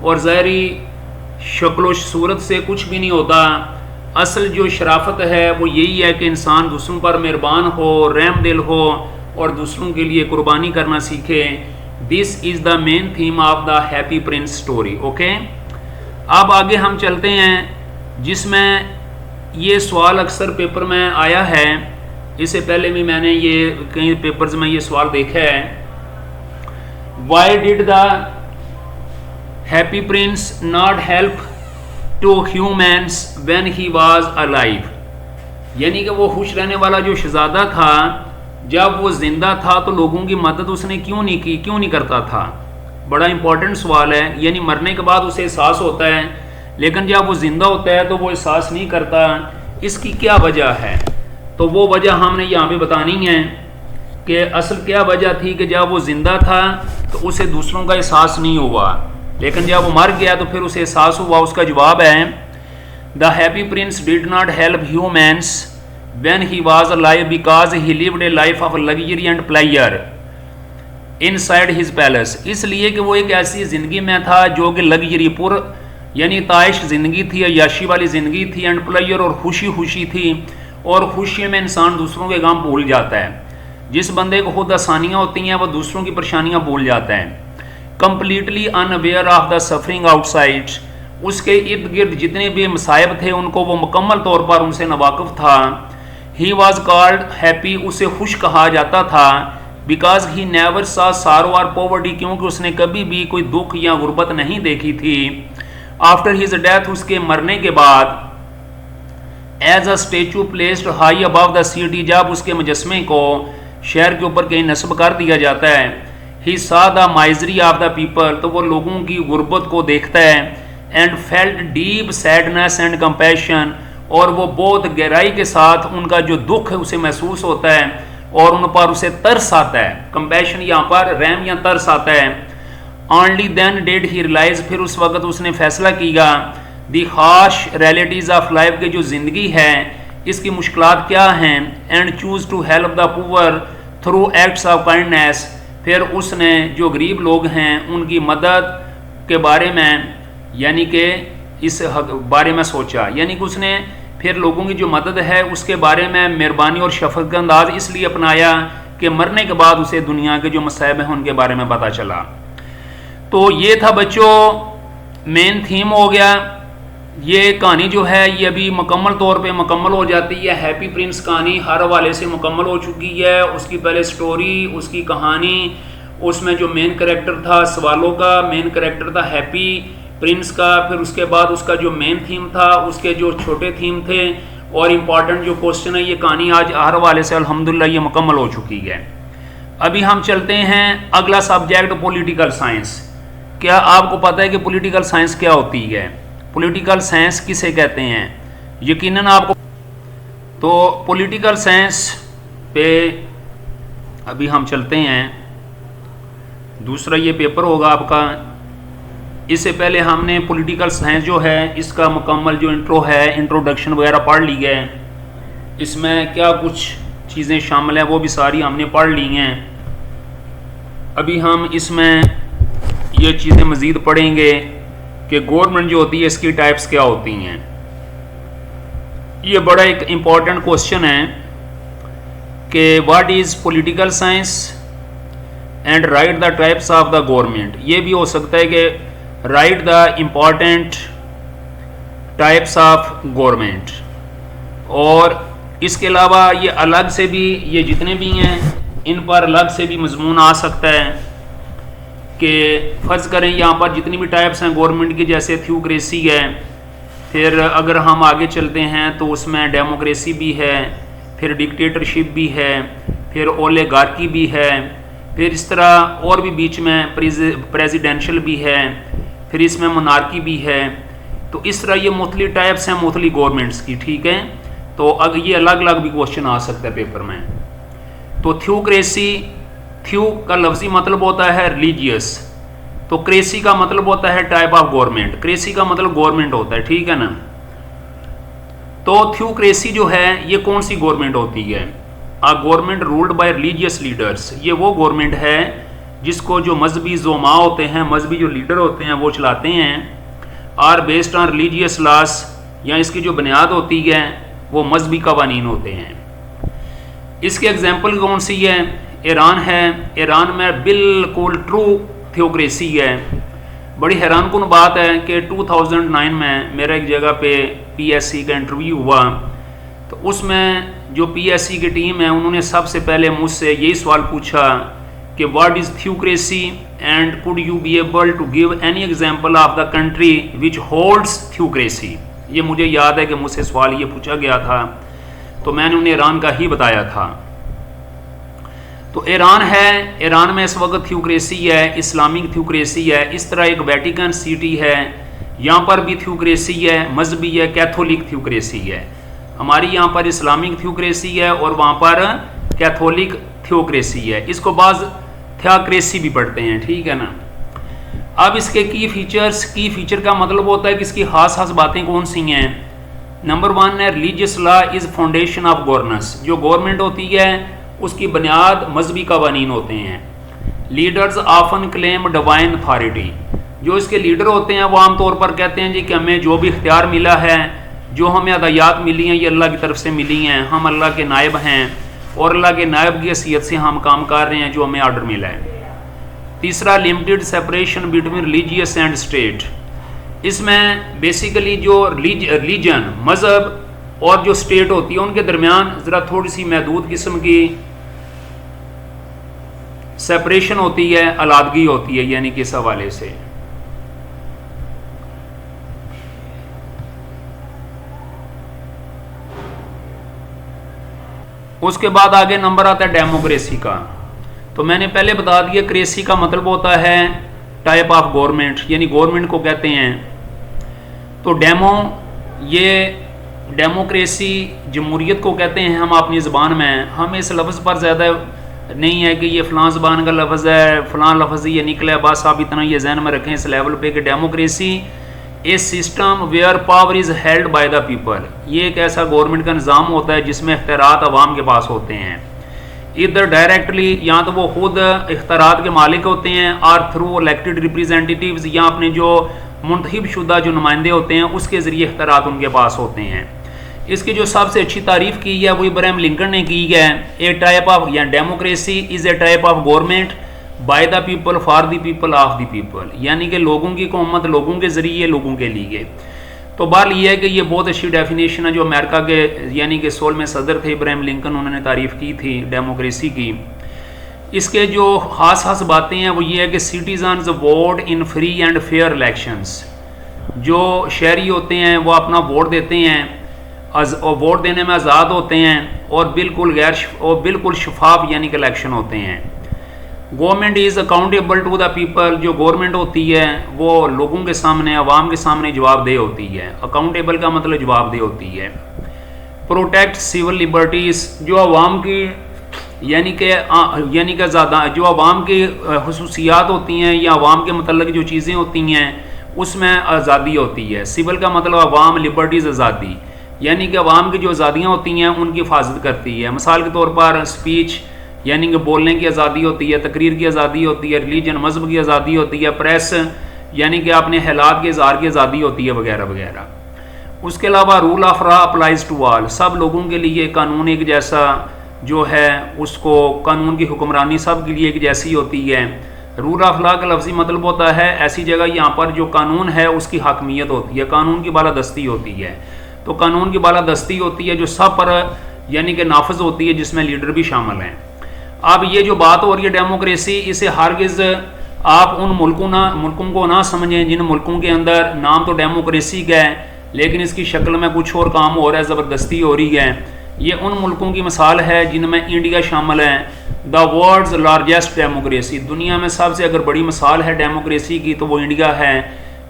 और ज़ाहरी शक्ल सूरत से कुछ भी नहीं होता। असल जो शराफत है वो यही है कि इंसान दूसरों पर मेहरबान हो, रहम दिल हो और दूसरों के लिए कुर्बानी करना सीखे। This is the main theme of the happy Prince story. Okay, अब आगे हम चलते हैं, जिसमें ये सवाल अक्सर पेपर में आया है। इससे पहले भी मैंने ये कई पेपर्स में ये सवाल देखा है, why did the happy prince not help to humans when he was alive. यानी कि वो खुश रहने वाला जो शहजादा था, जब वो जिंदा था तो लोगों की मदद उसने क्यों नहीं की, क्यों नहीं करता था। बड़ा इंपॉर्टेंट सवाल है। यानी मरने के बाद उसे एहसास होता है, लेकिन जब वो जिंदा होता है तो वो एहसास नहीं करता। इसकी क्या वजह है? तो वो वजह हमने यहाँ पे बतानी है कि असल क्या वजह थी कि जब वो जिंदा था तो उसे दूसरों का एहसास नहीं हुआ, लेकिन जब वो मर गया तो फिर उसे एहसास हुआ। उसका जवाब है, the happy Prince did not help humans when he was alive because he lived A life of luxury and pleasure inside his palace. इसलिए कि वो एक ऐसी ज़िंदगी में था जो कि लग्जरीपुर यानी ताइश ज़िंदगी थी, अय्याशी वाली ज़िंदगी थी, एंड प्लेजर और खुशी खुशी थी। और खुशी में इंसान दूसरों के गम भूल जाता है। जिस बंदे को खुद आसानियाँ होती हैं वो दूसरों की परेशानियाँ भूल जाता है। Completely unaware of the suffering outside, उसके इर्द गिर्द जितने भी मसाइब थे उनको वो मुकम्मल तौर पर उनसे नवाकिफ था। ही वॉज कॉल्ड हैप्पी, उसे खुश कहा जाता था, बिकॉज ही नेवर सा सारो और पॉवर्टी, क्योंकि उसने कभी भी कोई दुख या गुर्बत नहीं देखी थी। आफ्टर हिज डेथ, उसके मरने के बाद, as a statue placed high above the city, जब उसके मुजस्मे को शहर के ऊपर कहीं नस्ब कर दिया जाता है। ही सा the misery of the people, तो वो लोगों की गुर्बत को देखता है। And felt deep sadness and compassion, और वो बहुत गहराई के साथ उनका जो दुख है उसे महसूस होता है और उन पर उसे तरस आता है। कंपैशन यहाँ पर रहम या तरस आता है। Only then did he realise, फिर उस वक्त उसने फैसला किया, the harsh realities of life, के जो ज़िंदगी है इसकी मुश्किलात क्या हैं। And choose to help the poor through acts of kindness, फिर उसने जो गरीब लोग हैं उनकी मदद के बारे में यानी कि इस बारे में सोचा। यानी कि उसने फिर लोगों की जो मदद है उसके बारे में मेहरबानी और शफकत का अंदाज इसलिए अपनाया कि मरने के बाद उसे दुनिया के जो मसाइब हैं उनके बारे में पता चला। तो ये था बच्चों मेन थीम हो गया। ये कहानी जो है ये अभी मुकम्मल तौर पे मुकम्मल हो जाती है। हैप्पी प्रिंस कहानी हर हवाले से मुकम्मल हो चुकी है। उसकी पहले स्टोरी, उसकी कहानी, उसमें जो मेन कैरेक्टर था सवालों का, मेन कैरेक्टर था हैप्पी प्रिंस का, फिर उसके बाद उसका जो मेन थीम था, उसके जो छोटे थीम थे और इम्पॉर्टेंट जो क्वेश्चन है, ये कहानी आज हर हवाले से अल्हम्दुलिल्लाह ये मुकम्मल हो चुकी है। अभी हम चलते हैं अगला सब्जेक्ट पॉलिटिकल साइंस। क्या आपको पता है कि पॉलिटिकल साइंस क्या होती है? पॉलिटिकल साइंस किसे कहते हैं? यकीनन आपको। तो पॉलिटिकल साइंस पे अभी हम चलते हैं। दूसरा ये पेपर होगा आपका। इससे पहले हमने पॉलिटिकल साइंस जो है इसका मुकम्मल जो इंट्रो है, इंट्रोडक्शन वगैरह पढ़ ली है। इसमें क्या कुछ चीज़ें शामिल हैं वो भी सारी हमने पढ़ ली हैं। अभी हम इसमें ये चीज़ें मज़ीद पढ़ेंगे कि गवर्नमेंट जो होती है इसकी टाइप्स क्या होती हैं। ये बड़ा एक इम्पॉर्टेंट क्वेश्चन है कि what is political science and right the types of the government. ये भी हो सकता है कि right the important types of government. और इसके अलावा ये अलग से भी, ये जितने भी हैं इन पर अलग से भी मजमून आ सकता है कि फ़र्ज़ करें यहाँ पर जितनी भी टाइप्स हैं गवर्नमेंट की, जैसे थ्योक्रेसी है, फिर अगर हम आगे चलते हैं तो उसमें डेमोक्रेसी भी है, फिर डिक्टेटरशिप भी है, फिर ओलिगार्की भी है, फिर इस तरह और भी बीच में प्रेसिडेंशियल भी है, फिर इसमें मोनार्की भी है। तो इस तरह ये मुख्तलि टाइप्स हैं मुख्तलि गवर्नमेंट्स की, ठीक है। तो अगर ये अलग अलग भी क्वेश्चन आ सकता है पेपर में। तो थ्योक्रेसी, थ्यू का लफ्जी मतलब होता है रिलीजियस, तो क्रेसी का मतलब होता है टाइप ऑफ गवर्नमेंट, क्रेसी का मतलब गवर्नमेंट होता है, ठीक है ना। तो थ्योक्रेसी जो है ये कौन सी गवर्नमेंट होती है? A government ruled by religious leaders, ये वो गवर्नमेंट है जिसको जो मजहबी जोमा होते हैं, मजहबी जो लीडर होते हैं वो चलाते हैं। Are based on religious laws, या इसकी जो बुनियाद होती है वो मजहबी कवानीन होते हैं। इसके एग्जाम्पल कौन सी है? ईरान है। ईरान में बिल्कुल ट्रू थ्योक्रेसी है। बड़ी हैरानकुन बात है कि 2009 में मेरा एक जगह पे पीएससी का इंटरव्यू हुआ, तो उसमें जो पीएससी की टीम है उन्होंने सबसे पहले मुझसे यही सवाल पूछा कि what is theocracy and could you be able to give any example of the country which holds theocracy. ये मुझे याद है कि मुझसे सवाल ये पूछा गया था, तो मैंने उन्हें ईरान का ही बताया था। तो ईरान है, ईरान में इस वक्त थ्योक्रेसी है, इस्लामिक थ्योक्रेसी है। इस तरह एक वेटिकन सिटी है, यहाँ पर भी थ्योक्रेसी है, मजहबी है, कैथोलिक थ्योक्रेसी है। हमारी यहाँ पर इस्लामिक थ्योक्रेसी है और वहाँ पर कैथोलिक थ्योक्रेसी है। इसको बाज़ थियोक्रेसी भी पढ़ते हैं, ठीक है ना। अब इसके की फीचर्स, की फीचर का मतलब होता है कि इसकी खास खास बातें कौन सी हैं। नंबर 1 है religious law is foundation of governance, जो गवर्नमेंट होती है उसकी बुनियाद मजहबी कवानीन होते हैं। Leaders often claim divine authority, जो इसके लीडर होते हैं वो आमतौर पर कहते हैं जी कि हमें जो भी इख्तियार मिला है, जो हमें हदायत मिली हैं, ये अल्लाह की तरफ से मिली हैं, हम अल्लाह के नायब हैं और अल्लाह के नायब की हैसियत से हम काम कर रहे हैं जो हमें आर्डर मिला है। तीसरा limited separation between religious and state, इसमें बेसिकली जो रिलीजन मज़हब और जो स्टेट होती है उनके दरमियान ज़रा थोड़ी सी महदूद किस्म की सेपरेशन होती है, अलादगी होती है, यानी कि इस हवाले से। उसके बाद आगे नंबर आता है डेमोक्रेसी का। तो मैंने पहले बता दिया क्रेसी का मतलब होता है टाइप ऑफ गवर्नमेंट, यानी गवर्नमेंट को कहते हैं। तो ये डेमोक्रेसी जमहूरियत को कहते हैं हम अपनी ज़बान में। हम इस लफ्ज़ पर ज़्यादा नहीं है कि ये फ़लाँ ज़बान का लफ्ज़ है, फ़लाँ लफ्ज़ ये निकला है, बस आप इतना ये जहन में रखें इस लेवल पे कि democracy a system where power is held by the people, ये एक ऐसा गवर्नमेंट का निज़ाम होता है जिसमें इख्तियारात अवाम के पास होते हैं, इधर डायरेक्टली या तो वो खुद इख्तियारात के मालिक होते हैं और थ्रू इलेक्टेड रिप्रेजेंटेटिव्स या अपने जो मुंतखब शुदा जो नुमाइंदे होते हैं उसके ज़रिए इख्तियारात उनके पास होते हैं। इसकी जो सबसे अच्छी तारीफ़ की है वो इब्राहिम लिंकन ने की है। ए टाइप ऑफ या democracy is a type of government by the people for the people of the people, यानी कि लोगों की हुकूमत लोगों के ज़रिए लोगों के लिए। तो बात यह है कि ये बहुत अच्छी डेफिनेशन है जो अमेरिका के यानी कि 16वें सदर थे इब्राहिम लिंकन, उन्होंने तारीफ़ की थी डेमोक्रेसी की। इसके जो ख़ास ख़ास बातें हैं वो ये है कि citizens vote in free and fair elections, जो शहरी होते हैं वो अपना वोट देते हैं और वोट देने में आज़ाद होते हैं और बिल्कुल शफाफ यानी कि इलेक्शन होते हैं। Government is accountable to the people, जो गवर्नमेंट होती है वो लोगों के सामने अवाम के सामने जवाबदेह होती है। अकाउंटेबल का मतलब जवाबदेह होती है। प्रोटेक्ट सिविल लिबर्टीज़, जो अवाम की यानी कि ज़्यादा जो अवाम की खसूसियात होती हैं या अवाम के मतलब जो चीज़ें होती हैं उसमें आज़ादी होती है। सिविल का मतलब अवाम, लिबर्टीज़ आज़ादी, यानी कि अवाम की जो आज़ादियाँ होती हैं उनकी हिफाजत करती है। मिसाल के तौर पर स्पीच यानी कि बोलने की आज़ादी होती है, तकरीर की आज़ादी होती है, रिलीजन मज़हब की आज़ादी होती है, प्रेस यानी कि अपने हालात के इज़हार की आज़ादी होती है वगैरह वगैरह। उसके अलावा rule of law applies to all, सब लोगों के लिए कानून एक जैसा जो है उसको कानून की हुक्मरानी सब के लिए एक जैसी होती है। रूल ऑफ लॉ का लफ्ज़ी मतलब होता है ऐसी जगह यहाँ पर जो कानून है उसकी हकमियत होती है, कानून की बालादस्ती होती है। तो कानून की बालादस्ती होती है जो सब पर यानी कि नाफज होती है, जिसमें लीडर भी शामिल हैं। अब ये जो बात हो रही है डेमोक्रेसी, इसे हरगिज़ आप उन मुल्कों को ना समझें जिन मुल्कों के अंदर नाम तो डेमोक्रेसी का है लेकिन इसकी शक्ल में कुछ और काम हो रहा है, ज़बरदस्ती हो रही है। ये उन मुल्कों की मिसाल है जिनमें इंडिया शामिल है। द वर्ल्ड्स लार्जेस्ट डेमोक्रेसी, दुनिया में सबसे अगर बड़ी मिसाल है डेमोक्रेसी की तो वो इंडिया है।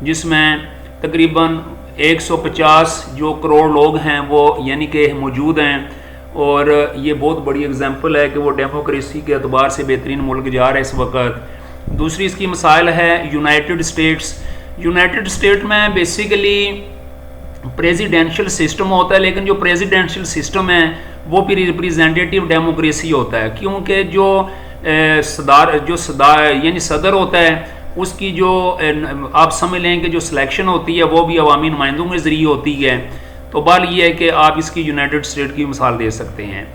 जिसमें तकरीबन 150 जो करोड़ लोग हैं वो यानी कि मौजूद हैं, और ये बहुत बड़ी एग्जांपल है कि वो डेमोक्रेसी के अतबार से बेहतरीन मुल्क जा रहा है इस वक्त। दूसरी इसकी मिसाल है यूनाइटेड स्टेट्स। यूनाइटेड स्टेट में बेसिकली प्रेसिडेंशियल सिस्टम होता है, लेकिन जो प्रेसिडेंशियल सिस्टम है वो भी रिप्रेजेंटेटिव डेमोक्रेसी होता है, क्योंकि जो यानी सदर होता है उसकी जो आप समझ लें कि जो सिलेक्शन होती है वो भी अवामी नुमाइंदों के ज़रिए होती है। तो बाल ये है कि आप इसकी यूनाइटेड स्टेट की मिसाल दे सकते हैं।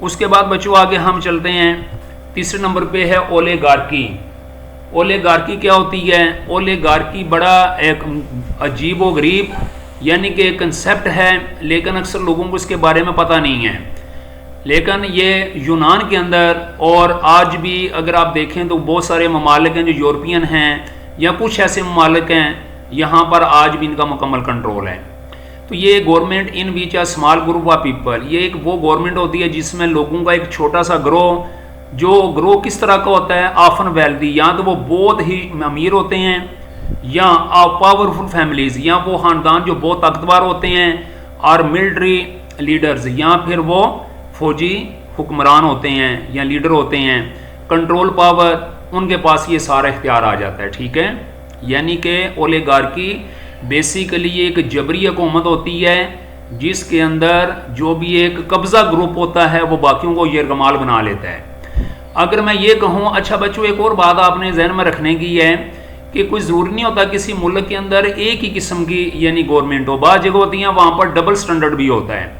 उसके बाद बच्चों आगे हम चलते हैं, तीसरे नंबर पे है ओलेगार्की। ओलेगार्की क्या होती है? ओलेगार्की बड़ा एक अजीब व गरीब यानी कि कंसेप्ट है, लेकिन अक्सर लोगों को इसके बारे में पता नहीं है। लेकिन ये यूनान के अंदर और आज भी अगर आप देखें तो बहुत सारे ममालिक हैं जो यूरोपियन हैं या कुछ ऐसे ममालिक हैं यहाँ पर आज भी इनका मुकम्मल कंट्रोल है। तो ये government in beach a small group of people, ये एक वो गवर्नमेंट होती है जिसमें लोगों का एक छोटा सा ग्रोह, जो ग्रोह किस तरह का होता है? ऑफन वेल्दी, या तो वो बहुत ही अमीर होते हैं, या पावरफुल फैमिलीज, या वो ख़ानदान जो बहुत ताकतवर होते हैं, और मिलिट्री लीडर्स, या फिर वो फौजी हुक्मरान होते हैं या लीडर होते हैं। कंट्रोल पावर, उनके पास ये सारा इख्तियार आ जाता है। ठीक है, यानी कि ओलिगार्की बेसिकली एक जबरी हुकूमत होती है जिसके अंदर जो भी एक कब्ज़ा ग्रुप होता है वो बाकियों को यरगमाल बना लेता है। अगर मैं ये कहूँ, अच्छा बच्चों एक और बात आपने जहन में रखने की है कि कोई ज़रूरी नहीं होता किसी मुल्क के अंदर एक ही किस्म की यानी गवर्नमेंट हो, बाज़ जगह होती हैं वहाँ पर डबल स्टैंडर्ड भी होता है।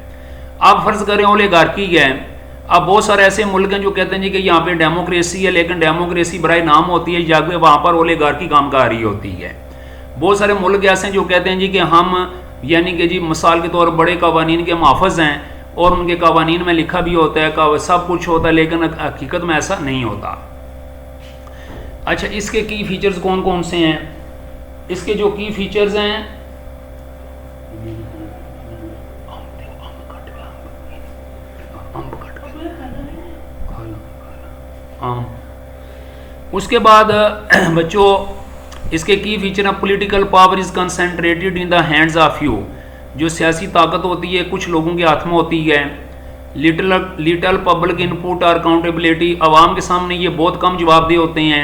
आप फर्ज करें ओलिगार्की है, अब बहुत सारे ऐसे मुल्क हैं जो कहते हैं जी कि यहाँ पे डेमोक्रेसी है, लेकिन डेमोक्रेसी बराए नाम होती है, जाके वहाँ पर ओलिगार्की काम कर रही होती है। बहुत सारे मुल्क ऐसे हैं जो कहते हैं जी कि हम यानी कि जी मिसाल के तौर पर बड़े कवानीन के मुहाफ़िज़ हैं और उनके कवानीन में लिखा भी होता है, सब कुछ होता है, लेकिन हकीकत में ऐसा नहीं होता। अच्छा, इसके की फीचर्स कौन कौन से हैं? इसके जो की फीचर्स हैं, उसके बाद बच्चों इसके की फीचर है political power is concentrated in the hands of few, जो सियासी ताकत होती है कुछ लोगों के हाथ में होती है। लिटल पब्लिक इनपुट और अकाउंटेबिलिटी, आवाम के सामने ये बहुत कम जवाबदेह होते हैं।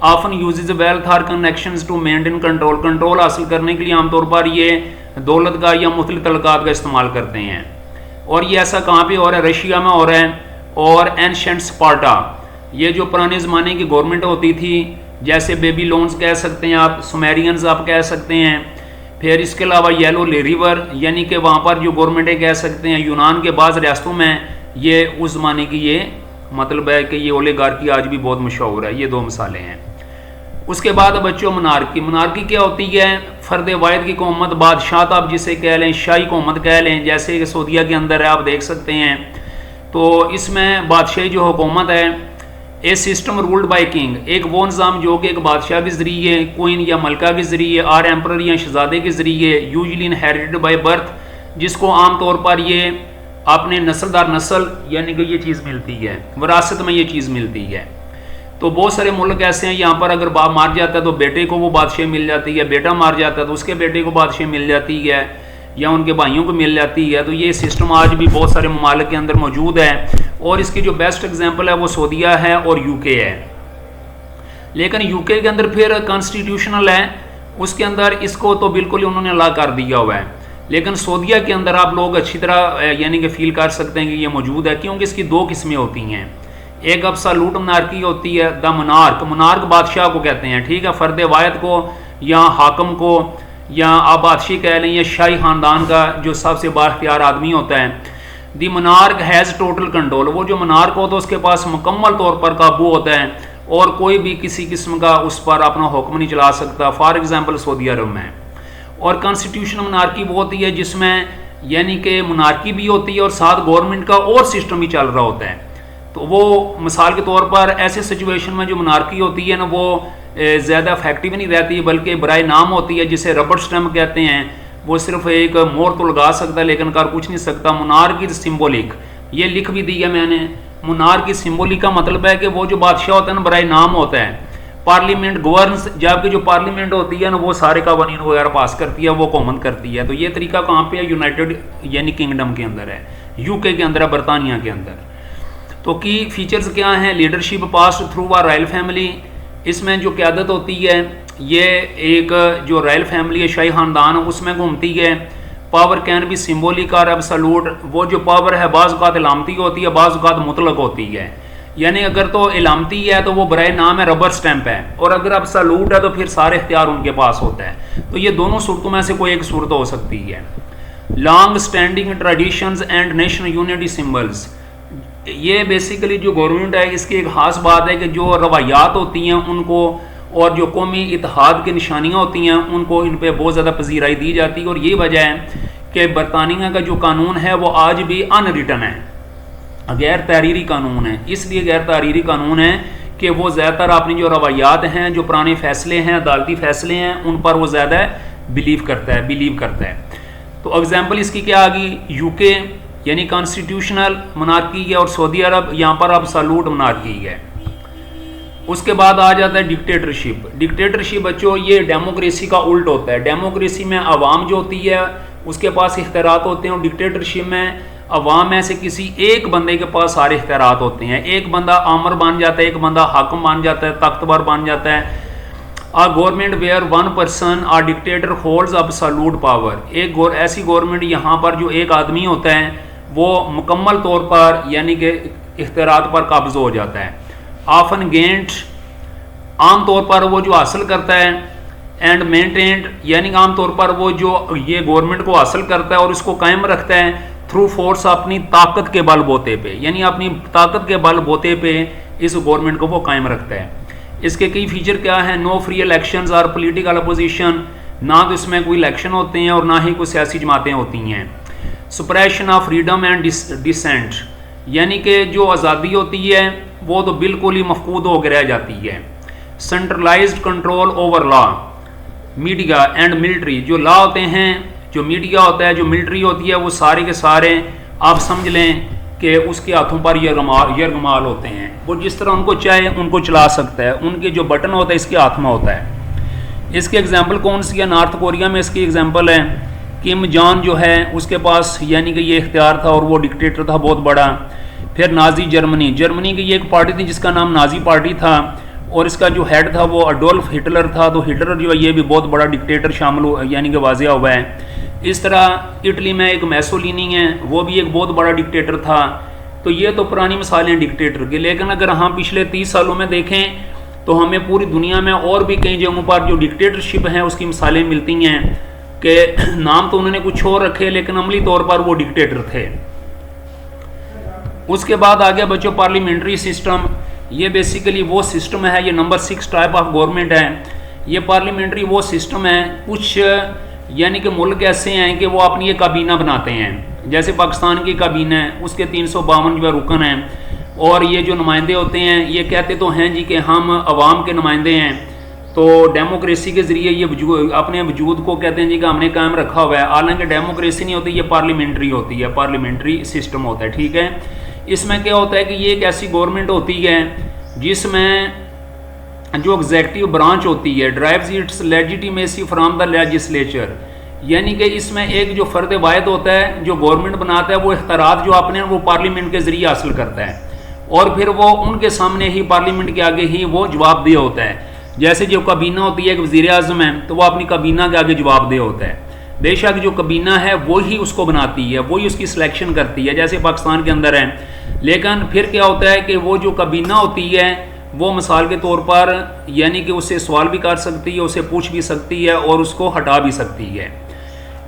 ऑफन यूजेज वेल्थ और connections to maintain control, control हासिल करने के लिए आमतौर पर ये दौलत का या मुख्तलिफ तलकात का इस्तेमाल करते हैं। और ये ऐसा कहाँ पे हो रहा है? रशिया में हो रहा है। और एंशेंट स्पार्टा, ये जो पुराने ज़माने की गवर्नमेंट होती थी, जैसे बेबीलोन्स कह सकते हैं आप, सुमेरियंस आप कह सकते हैं। फिर इसके अलावा येलो रिवर, यानी कि वहाँ पर जो गवर्नमेंटें कह सकते हैं यूनान के बाज़ रियासतों में, ये उस ज़माने की ये मतलब है कि ये ओलिगार्की आज भी बहुत मशहूर है। ये दो मिसालें हैं। उसके बाद बच्चों मोनार्की। मोनार्की क्या होती है? फ़र्द वाहिद की हुकूमत, बादशाह आप जिसे कह लें, शाही हुकूमत कह लें, जैसे कि सऊदीया के अंदर है आप देख सकते हैं। तो इसमें बादशाही जो हुकूमत है, ए सिस्टम रूल्ड बाय किंग, एक वो निज़ाम जो कि एक बादशाह के ज़रिए, क्वीन या मलका के ज़रिए, और एम्परर या शहजादे के ज़रिए, यूजली इनहेरिटेड बाय बर्थ, जिसको आम तौर पर ये अपने नस्ल दर नस्ल यानी कि ये चीज़ मिलती है, विरासत में ये चीज़ मिलती है। तो बहुत सारे मुल्क ऐसे हैं यहाँ पर अगर बाप मार जाता है तो बेटे को वो बादशाही मिल जाती है, बेटा मार जाता है तो उसके बेटे को बादशाही मिल जाती है, या उनके भाइयों को मिल जाती है। तो ये सिस्टम आज भी बहुत सारे ममालिक के अंदर मौजूद है। और इसकी जो बेस्ट एग्जांपल है वो सऊदीया है और यूके है। लेकिन यूके के अंदर फिर कॉन्स्टिट्यूशनल है, उसके अंदर इसको तो बिल्कुल ही उन्होंने अला कर दिया हुआ है। लेकिन सऊदीया के अंदर आप लोग अच्छी तरह यानी कि फील कर सकते हैं कि ये मौजूद है, क्योंकि इसकी दो किस्में होती हैं। एक अब्सोल्यूट मोनार्की होती है, द मोनार्क, मोनार्क बादशाह को कहते हैं, ठीक है, फ़र्द वाहिद को या हाकम को या आप बादशाही कह लें, या शाही ख़ानदान का जो सबसे बाख्तियार आदमी होता है। दी मोनार्क हैज़ टोटल कंट्रोल, वो जो मोनार्क होता है उसके पास मुकम्मल तौर पर काबू होता है और कोई भी किसी किस्म का उस पर अपना हुक्म नहीं चला सकता। फॉर एग्जाम्पल सऊदी अरब में। और कॉन्स्टिट्यूशनल मोनार्की वो होती है जिसमें यानी कि मोनार्की भी होती है और साथ गवर्नमेंट का और सिस्टम भी चल रहा होता है। तो वो मिसाल के तौर पर ऐसे सिचुएशन में जो मोनार्की होती है ना, वो ज़्यादा इफेक्टिव नहीं रहती, बल्कि बराए नाम होती है, जिसे रबड़ स्टैम्प कहते हैं। वो सिर्फ एक मोहर तो लगा सकता है लेकिन कर कुछ नहीं सकता। मोनार्की सिंबॉलिक, ये लिख भी दिया मैंने। मोनार्की सिंबॉलिक का मतलब है कि वो जो बादशाह होता है ना, बराए नाम होता है, पार्लियामेंट गवर्नस, जबकि जो पार्लियामेंट होती है ना वो सारे कवानीन वगैरह पास करती है, वो कॉमन करती है। तो ये तरीका कहाँ पे है? यूनाइटेड यानी किंगडम के अंदर है, यूके के अंदर है, बरतानिया के अंदर। तो की फीचर्स क्या हैं? लीडरशिप पास थ्रू आ रॉयल फैमिली, इसमें जो क़यादत होती है ये एक जो रॉयल फैमिली है, शाही ख़ानदान, उसमें घूमती है। पावर कैन भी सिम्बोलिक और एब्सोल्यूट, वो जो पावर है बाज़ औक़ात इलामती होती है, बाज़ औक़ात मुतलक होती है। यानी अगर तो इलामती है तो वो बराए नाम है, रबर स्टैंप है, और अगर एब्सोल्यूट है तो फिर सारे इख्तियार उनके पास होता है। तो ये दोनों सूरतों में से कोई एक सूरत हो सकती है। Long standing traditions and national unity symbols, ये बेसिकली जो गवर्नमेंट है इसकी एक ख़ास बात है कि जो रवायात होती हैं उनको और जो कौमी इत्तेहाद की निशानियाँ होती हैं उनको इन पर बहुत ज़्यादा पजीराई दी जाती है। और ये वजह है कि बरतानिया का जो कानून है वो आज भी अनरिटन है, गैर तहरीरी कानून है। इसलिए गैर तहरीरी कानून है कि वो ज़्यादातर अपनी जो रवायात हैं, जो पुराने फ़ैसले हैं, अदालती फ़ैसले हैं, उन पर वो ज़्यादा बिलीव करता है। तो एग्जाम्पल इसकी क्या आ गई? यूके यानी कॉन्स्टिट्यूशनल मोनार्की है, और सऊदी अरब यहाँ पर एब्सोल्यूट मोनार्की है। उसके बाद आ जाता है डिक्टेटरशिप। डिक्टेटरशिप बच्चों ये डेमोक्रेसी का उल्ट होता है। डेमोक्रेसी में अवाम जो होती है उसके पास इख्तियारात होते हैं, और डिक्टेटरशिप में अवाम में से किसी एक बंदे के पास सारे इख्तियारात होते हैं। एक बंदा आमर बन जाता है, एक बंदा हाकम बन जाता है, ताकतवर बन जाता है। A government where one person a dictator holds absolute power, एक ऐसी गवर्नमेंट यहाँ पर जो एक आदमी होता है वो मुकम्मल तौर पर यानी कि इख्तियारात पर काब्ज़ हो जाता है। ऑफन गेंट, आम तौर पर वो जो हासिल करता है, एंड मेंटेन्ड यानी आम तौर पर वो जो ये गवर्नमेंट को हासिल करता है और इसको कायम रखता है थ्रू फोर्स, अपनी ताकत के बल बोते पे, यानी अपनी ताकत के बल बोते पे इस गवर्नमेंट को वो कायम रखता है। इसके कई फीचर क्या हैं? नो फ्री इलेक्शंस और पॉलिटिकल अपोजिशन, ना तो इसमें कोई इलेक्शन होते हैं और ना ही कोई सियासी जमातें होती हैं। सुप्रेशन ऑफ फ्रीडम एंड डिसेंट, यानी कि जो आज़ादी होती है वो तो बिल्कुल ही मफकूद होकर रह जाती है। Centralised control over law, media and military, जो लॉ होते हैं, जो मीडिया होता है, जो मिलिट्री होती है, वो सारे के सारे आप समझ लें कि उसके हाथों पर यरगमाल होते हैं। वो जिस तरह उनको चाहे उनको चला सकता है, उनके जो बटन होता है इसके हाथ में होता है। इसकी एग्जांपल कौन सी है? नॉर्थ कोरिया में इसकी एग्जांपल है किम जॉन जो है उसके पास यानी कि ये इख्तियार था और वो डिक्टेटर था बहुत बड़ा। फिर नाजी जर्मनी की ये एक पार्टी थी जिसका नाम नाजी पार्टी था, और इसका जो हेड था वो अडोल्फ हिटलर था। तो हिटलर जो है ये भी बहुत बड़ा डिक्टेटर शामिल यानी कि वाजिया हुआ है। इस तरह इटली में एक मैसोलिनी है, वो भी एक बहुत बड़ा डिक्टेटर था। तो ये तो पुरानी मिसालें डिक्टेटर की, लेकिन अगर हम पिछले 30 सालों में देखें तो हमें पूरी दुनिया में और भी कई जगहों पर जो डिक्टेटरशिप हैं उसकी मिसालें मिलती हैं कि नाम तो उन्होंने कुछ और रखे लेकिन अमली तौर पर वो डिक्टेटर थे। उसके बाद आ गया बच्चों पार्लियामेंट्री सिस्टम। ये बेसिकली वो सिस्टम है, ये नंबर 6 टाइप ऑफ गवर्नमेंट है। ये पार्लियामेंट्री वो सिस्टम है, कुछ यानी कि मुल्क ऐसे हैं कि वो अपनी एक काबीना बनाते हैं, जैसे पाकिस्तान की काबीना है, उसके 352 जो रुकन हैं, और ये जो नुमाइंदे होते हैं ये कहते तो हैं जी कि हम अवाम के नुमाइंदे हैं। तो डेमोक्रेसी के ज़रिए ये अपने वजूद को कहते हैं जी कि हमने कायम रखा हुआ है, हालांकि डेमोक्रेसी नहीं होती, ये पार्लियामेंट्री होती है, पार्लियामेंट्री सिस्टम होता है। ठीक है, इसमें क्या होता है कि ये एक ऐसी गवर्नमेंट होती है जिसमें जो एग्जेक्टिव ब्रांच होती है drives it's legitimacy from the legislature, यानी कि इसमें एक जो फ़र्द वाहिद होता है जो गवर्नमेंट बनाता है वो इख्तियारात जो अपने वो पार्लियामेंट के ज़रिए हासिल करता है, और फिर वो उनके सामने ही पार्लियामेंट के आगे ही वो जवाबदेह होता है। जैसे जो काबीना होती है एक वज़ीर आज़म है तो वो अपनी काबीना के आगे जवाबदेह होता है। बेशक जो काबीना है वो ही उसको बनाती है, वही उसकी सिलेक्शन करती है, जैसे पाकिस्तान के अंदर है। लेकिन फिर क्या होता है कि वो जो काबीना होती है वो मिसाल के तौर पर यानी कि उससे सवाल भी कर सकती है, उससे पूछ भी सकती है और उसको हटा भी सकती है।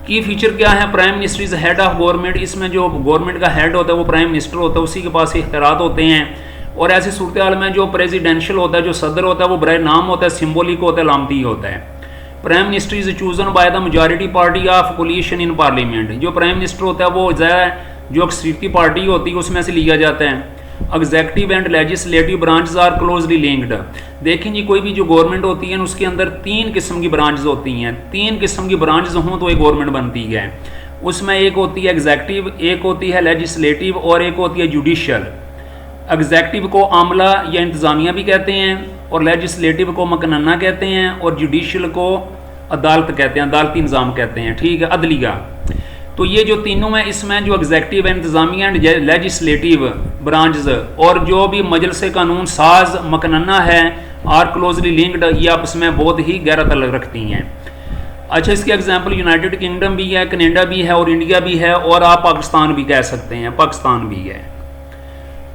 की फीचर क्या है? Prime minister is head of government. इसमें जो गवर्नमेंट का हेड होता है वो प्राइम मिनिस्टर होता है, उसी के पास इख्तियारात होते हैं। और ऐसी सूरत हाल में जो प्रेसिडेंशियल होता है, जो सदर होता है, वो बराए नाम होता है, सिम्बोलिक होता है, लामती होता है। Prime minister is chosen by the majority party of coalition in parliament. जो प्राइम मिनिस्टर होता है वो जो अक्सरियती पार्टी होती है उसमें से लिया जाता है। Executive and legislative branches are closely linked. देखें जी, कोई भी जो गवर्नमेंट होती है उसके अंदर 3 किस्म की ब्रांचेस होती हैं। 3 किस्म की ब्रांचेस हों तो एक गवर्नमेंट बनती है। उसमें एक होती है एग्जेक्टिव, एक होती है लेजिस्लेटिव और एक होती है जुडिशियल। एग्जैक्टिव को आमला या इंतज़ामिया भी कहते हैं, और लेजिस्लेटिव को मकनना कहते हैं, और जुडिशल को अदालत कहते हैं, अदालती निज़ाम कहते हैं, ठीक है, अदलिया। तो ये जो तीनों हैं, इसमें जो एग्जैक्टिव इंतज़ामिया एंड लेजिस्लेटिव ब्रांचेस और जो भी मजलिस कानून साज मकनना है आर क्लोजली लिंक्ड, ये आपस में बहुत ही गहरा ताल्लुक रखती हैं। अच्छा, इसके एग्जांपल यूनाइटेड किंगडम भी है, कनाडा भी है, और इंडिया भी है, और आप पाकिस्तान भी कह सकते हैं, पाकिस्तान भी है।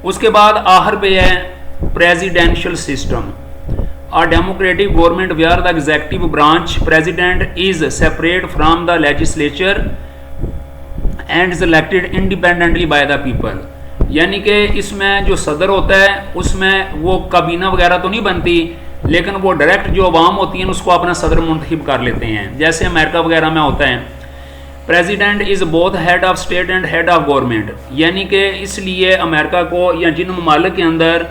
उसके बाद आखिर पे है presidential system, a democratic government where the executive branch president is separate from the legislature and is elected independently by the people। यानी कि इसमें जो सदर होता है उसमें वो काबीना वगैरह तो नहीं बनती, लेकिन वो डायरेक्ट जो अवाम होती है उसको अपना सदर मुंतखब कर लेते हैं, जैसे अमेरिका वगैरह में होता है। President is both head of state and head of government, यानी कि इसलिए अमेरिका को या जिन ममालिक के अंदर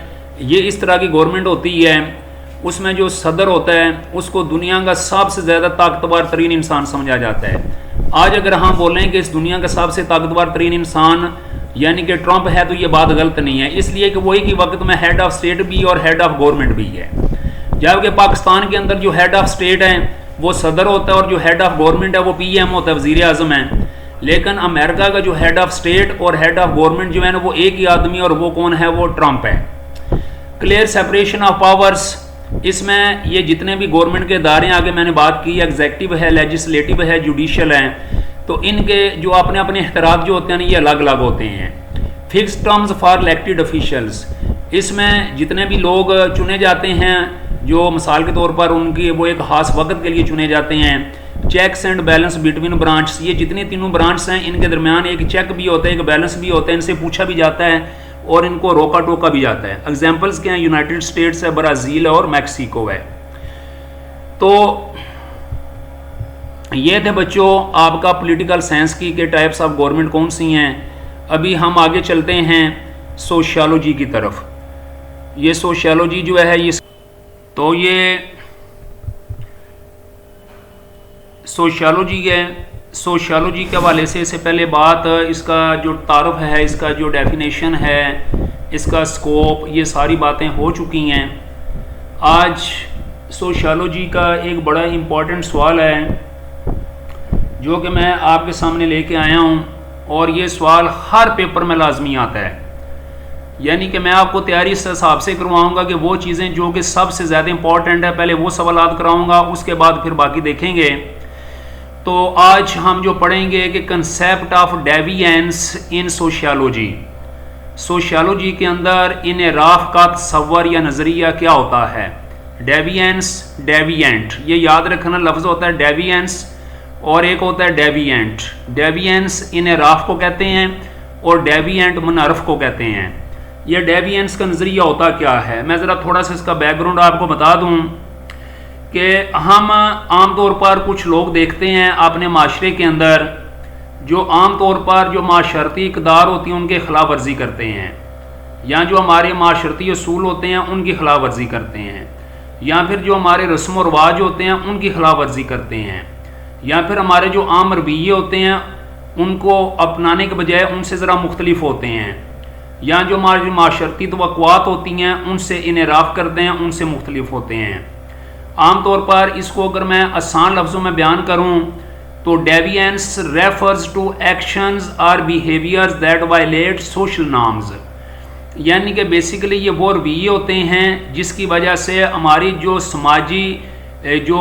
ये इस तरह की गवर्नमेंट होती है उसमें जो सदर होता है उसको दुनिया का सबसे ज़्यादा ताकतवर तरीन इंसान समझा जाता है। आज अगर हम बोलें कि इस दुनिया का सबसे ताकतवर तरीन इंसान यानी कि ट्रंप है तो ये बात गलत नहीं है, इसलिए कि वही की वक्त में हेड ऑफ स्टेट भी और हेड ऑफ गवर्नमेंट भी है। जबकि पाकिस्तान के अंदर जो हेड ऑफ स्टेट है वो सदर होता है और जो हेड ऑफ गवर्नमेंट है वो पीएम होता है, वजीर आजम है। लेकिन अमेरिका का जो हेड ऑफ स्टेट और हेड ऑफ गवर्नमेंट जो है ना वो एक ही आदमी, और वो कौन है, वो ट्रंप है। क्लियर सेपरेशन ऑफ पावर्स, इसमें ये जितने भी गवर्नमेंट के इदारे हैं, आगे मैंने बात की, एग्जेक्टिव है, लेजिस्लेटिव है, जुडिशल है, तो इनके जो अपने अपने इख्तियारात जो होते हैं ये अलग अलग होते हैं। Fix terms for elected officials, इसमें जितने भी लोग चुने जाते हैं जो मिसाल के तौर पर उनकी वो एक खास वक्त के लिए चुने जाते हैं। Checks and balance between branch, ये जितनी तीनों ब्रांच हैं इनके दरमियान एक चेक भी होता है, एक बैलेंस भी होता है, इनसे पूछा भी जाता है और इनको रोका टोका भी जाता है। एग्जाम्पल्स क्या हैं, यूनाइटेड स्टेट्स है, ब्राज़ील और मैक्सिको है। तो ये थे बच्चों आपका पॉलिटिकल साइंस की के टाइप्स ऑफ गवर्नमेंट कौन सी हैं। अभी हम आगे चलते हैं सोशियोलॉजी की तरफ। ये सोशियोलॉजी जो है ये तो ये सोशियोलॉजी है। सोशियोलॉजी के हवाले से इससे पहले बात इसका जो तारुफ है, इसका जो डेफिनेशन है, इसका स्कोप, ये सारी बातें हो चुकी हैं। आज सोशियोलॉजी का एक बड़ा इम्पॉर्टेंट सवाल है जो कि मैं आपके सामने लेके आया हूँ, और ये सवाल हर पेपर में लाजमी आता है। यानी कि मैं आपको तैयारी इस हिसाब से करवाऊँगा कि वो चीज़ें जो कि सबसे ज़्यादा इम्पॉर्टेंट है पहले वो सवालात कराऊँगा, उसके बाद फिर बाकी देखेंगे। तो आज हम जो पढ़ेंगे कि concept of deviance in sociology, sociology के अंदर इनराफ का तसव्वुर या नज़रिया क्या होता है। डेविएंस, डेविएंट, ये याद रखना लफ्ज़ होता है डेविएंस और एक होता है डेविएंट। डेविएंस इनराफ को कहते हैं और डेविएंट मुनअरफ को कहते हैं। यह डेविएंस का नज़रिया होता क्या है, मैं ज़रा थोड़ा सा इसका बैकग्राउंड आपको बता दूं कि हम आम तौर पर कुछ लोग देखते हैं अपने माशरे के अंदर जो आम तौर पर जो माशरती इक़दार होती हैं उनके खिलाफ वर्जी करते हैं, या जो हमारे माशरती असूल होते हैं उनकी खिलाफ वर्जी करते हैं, या फिर जो हमारे रस्म व रवाज होते हैं उनकी खिलाफ वर्जी करते हैं, या फिर हमारे जो आम रवैये होते हैं उनको अपनाने के बजाय उनसे ज़रा मुख्तलिफ होते हैं, या जो हमारी माशरती तवक्कुआत होती हैं उनसे इनराफ करते हैं, उनसे मुख्तलिफ होते हैं। आम तौर पर इसको अगर मैं आसान लफ्ज़ों में बयान करूं तो डेविएंस रेफर्स टू एक्शंस और behaviours that violate social norms, यानी कि बेसिकली ये वो रवैये होते हैं जिसकी वजह से हमारी जो समाजी जो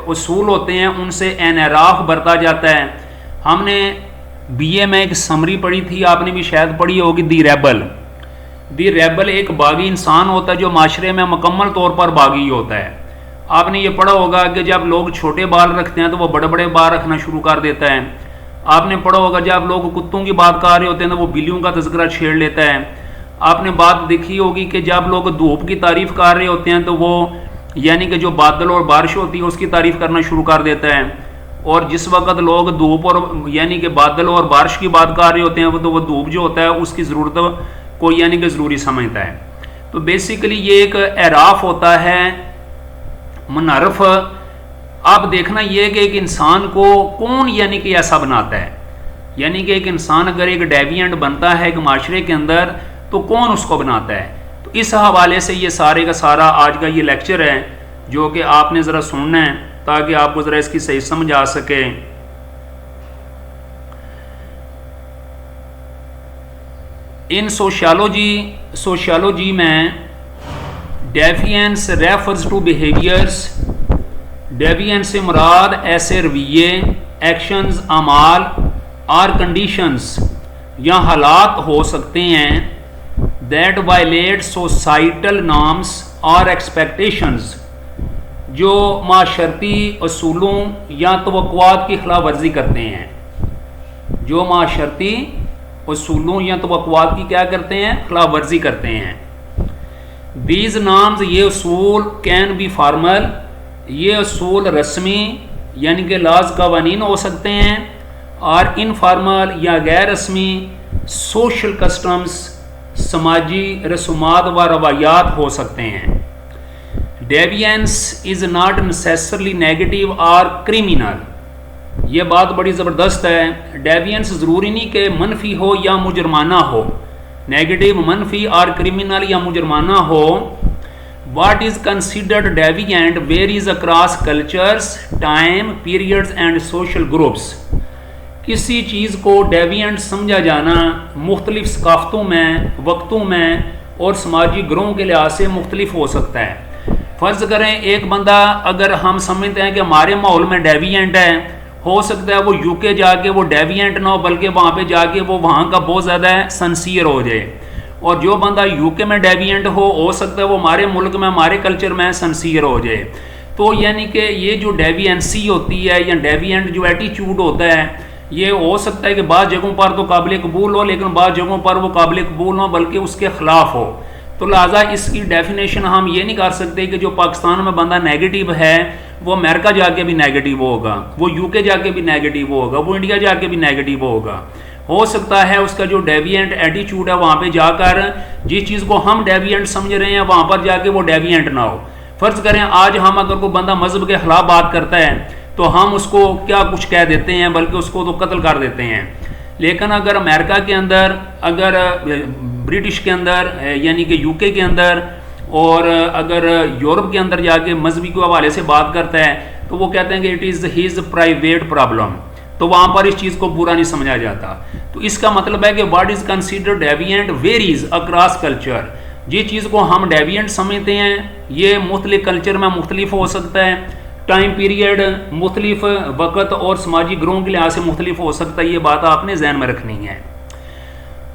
उसूल होते हैं उनसे इनराफ बरता जाता है। हमने बीए में एक समरी पढ़ी थी, आपने भी शायद पढ़ी होगी, दी रेबल। दी रेबल एक बागी इंसान होता है जो माशरे में मुकम्मल तौर पर बागी होता है। आपने ये पढ़ा होगा कि जब लोग छोटे बाल रखते हैं तो वो बड़े बड़े बाल रखना शुरू कर देता है। आपने पढ़ा होगा जब लोग कुत्तों की बात कर रहे होते हैं तो वो बिल्लियों का तज़किरा छेड़ लेता है। आपने बात देखी होगी कि जब लोग धूप की तारीफ़ कर रहे होते हैं तो वो यानी कि जो बादल और बारिश होती है उसकी तारीफ़ करना शुरू कर देता है, और जिस वक्त लोग धूप और यानी कि बादल और बारिश की बात कर रहे होते हैं तो वो धूप जो होता है उसकी ज़रूरत को यानी कि ज़रूरी समझता है। तो बेसिकली ये एक एराफ होता है मुनअरफ। अब देखना ये कि एक इंसान को कौन यानी कि ऐसा बनाता है, यानी कि एक इंसान अगर एक डेविएंट बनता है एक माशरे के अंदर तो कौन उसको बनाता है। तो इस हवाले से ये सारे का सारा आज का ये लेक्चर है जो कि आपने ज़रा सुनना है ताकि आपको ज़रा इसकी सही समझ आ सके। इन सोशियोलॉजी में डेविएंस रेफर्स टू बिहेवियर्स, डेविएंस से मुराद ऐसे रवैये, एक्शंस, अमाल और कंडीशंस या हालात हो सकते हैं दैट वायलेट सोसाइटल नॉर्म्स और एक्सपेक्टेशंस, जो माशरती असूलों या तवक्कुआत की खिलाफ वर्जी करते हैं, जो माशरती असूलों या तवक्कुआत की क्या करते हैं, खिलाफ वर्जी करते हैं। दीज नॉर्म्स, ये असूल कैन बी फॉर्मल, ये असूल रस्मी यानी कि लाज कवानीन हो सकते हैं, और इनफॉर्मल या गैर रस्मी सोशल कस्टम्स, समाजी रसूमात व रवायात हो सकते हैं। डेविएंस इज़ नॉट नेसेसरली नेगेटिव और क्रिमिनल, ये बात बड़ी ज़बरदस्त है। डेविएंस ज़रूरी नहीं कि मनफी हो या मुजरमाना हो, नेगेटिव, मनफी और क्रिमिनल या मुजरमाना हो। What is considered deviant varies across cultures, time, periods and social groups. किसी चीज़ को डेविएंट समझा जाना मुख्तलिफ सकाफ़तों में, वक्तों में और समाजी ग्रोहों के लिहाज से मुख्तलिफ हो सकता है। फ़र्ज़ करें एक बंदा अगर हम समझते हैं कि हमारे माहौल में डेविएंट है, हो सकता है वो यूके जाके वो डेविएंट ना हो बल्कि वहाँ पे जाके वो वहाँ का बहुत ज़्यादा सनसियर हो जाए, और जो बंदा यूके में डेविएंट हो सकता है वो हमारे मुल्क में, हमारे कल्चर में सनसियर हो जाए। तो यानी कि ये जो डेविएंसी होती है या डेविएंट जो एटीट्यूड होता है, ये हो सकता है कि बाज़ जगहों पर तो काबिल कबूल हो, लेकिन बाज़ जगहों पर वो काबिल कबूल हो बल्कि उसके ख़िलाफ़ हो। तो लिहाजा इसकी डेफिनेशन हम ये नहीं कर सकते कि जो पाकिस्तान में बंदा नेगेटिव है वो अमेरिका जाके भी नेगेटिव होगा, वो यूके जाके भी नेगेटिव होगा, वो इंडिया जाके भी नेगेटिव होगा। हो सकता है उसका जो डेविएंट एटीट्यूड है वहाँ पे जाकर जिस चीज़ को हम डेविएंट समझ रहे हैं वहाँ पर जाके वो डेविएंट ना हो। फ़र्ज़ करें आज हम अगर कोई बंदा मज़हब के खिलाफ बात करता है तो हम उसको क्या कुछ कह देते हैं, बल्कि उसको तो कत्ल कर देते हैं। लेकिन अगर अमेरिका के अंदर, अगर ब्रिटिश के अंदर यानी कि यूके के अंदर, और अगर यूरोप के अंदर जाके मजहबी के हवाले से बात करता है तो वो कहते हैं कि it is his private problem, तो वहाँ पर इस चीज़ को बुरा नहीं समझा जाता। तो इसका मतलब है कि what is considered deviant varies across culture, जिस चीज़ को हम डेविएंट समझते हैं ये मुख्तलिफ कल्चर में मुख्तलिफ हो सकता है, टाइम पीरियड मुख्तलिफ वक़्त और समाजी ग्रोह के लिहाज से मुख्तलिफ हो सकता है। ये बात आपने जहन में रखनी है।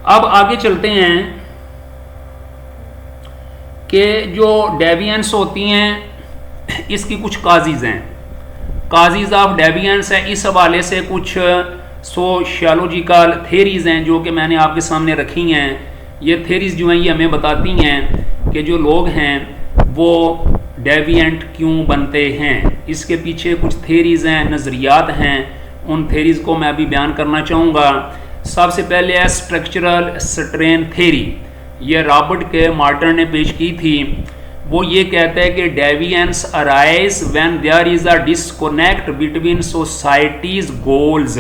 अब आगे चलते हैं कि जो डेविएंस होती हैं इसकी कुछ काजीज़ हैं, काजीज़ ऑफ डेविएंस है। इस हवाले से कुछ सोशियोलॉजिकल थेरीज़ हैं जो कि मैंने आपके सामने रखी हैं। ये थेरीज़ जो हैं ये हमें बताती हैं कि जो लोग हैं वो डेविएंट क्यों बनते हैं। इसके पीछे कुछ थेरीज़ हैं, नज़रियात हैं, उन थेरीज़ को मैं अभी बयान करना चाहूँगा। सबसे पहले है स्ट्रक्चरल स्ट्रेन थेरी, ये रॉबर्ट के मार्टर ने पेश की थी। वो ये कहता है कि deviance arise when there is a disconnect between societies goals.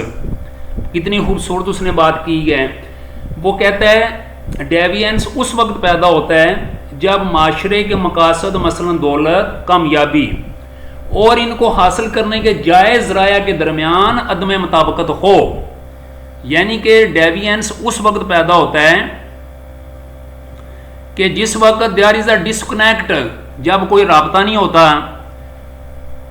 कितनी खूबसूरत उसने बात की है। वो कहता है डेविएंस उस वक्त पैदा होता है जब माशरे के मकासद मसलन दौलत, कामयाबी और इनको हासिल करने के जायज़ राया के दरमियान अदम मुताबिकत हो। यानी कि डेविएंस उस वक्त पैदा होता है कि जिस वक्त देयर इज़ अ डिस्कनेक्ट, जब कोई राब्ता नहीं होता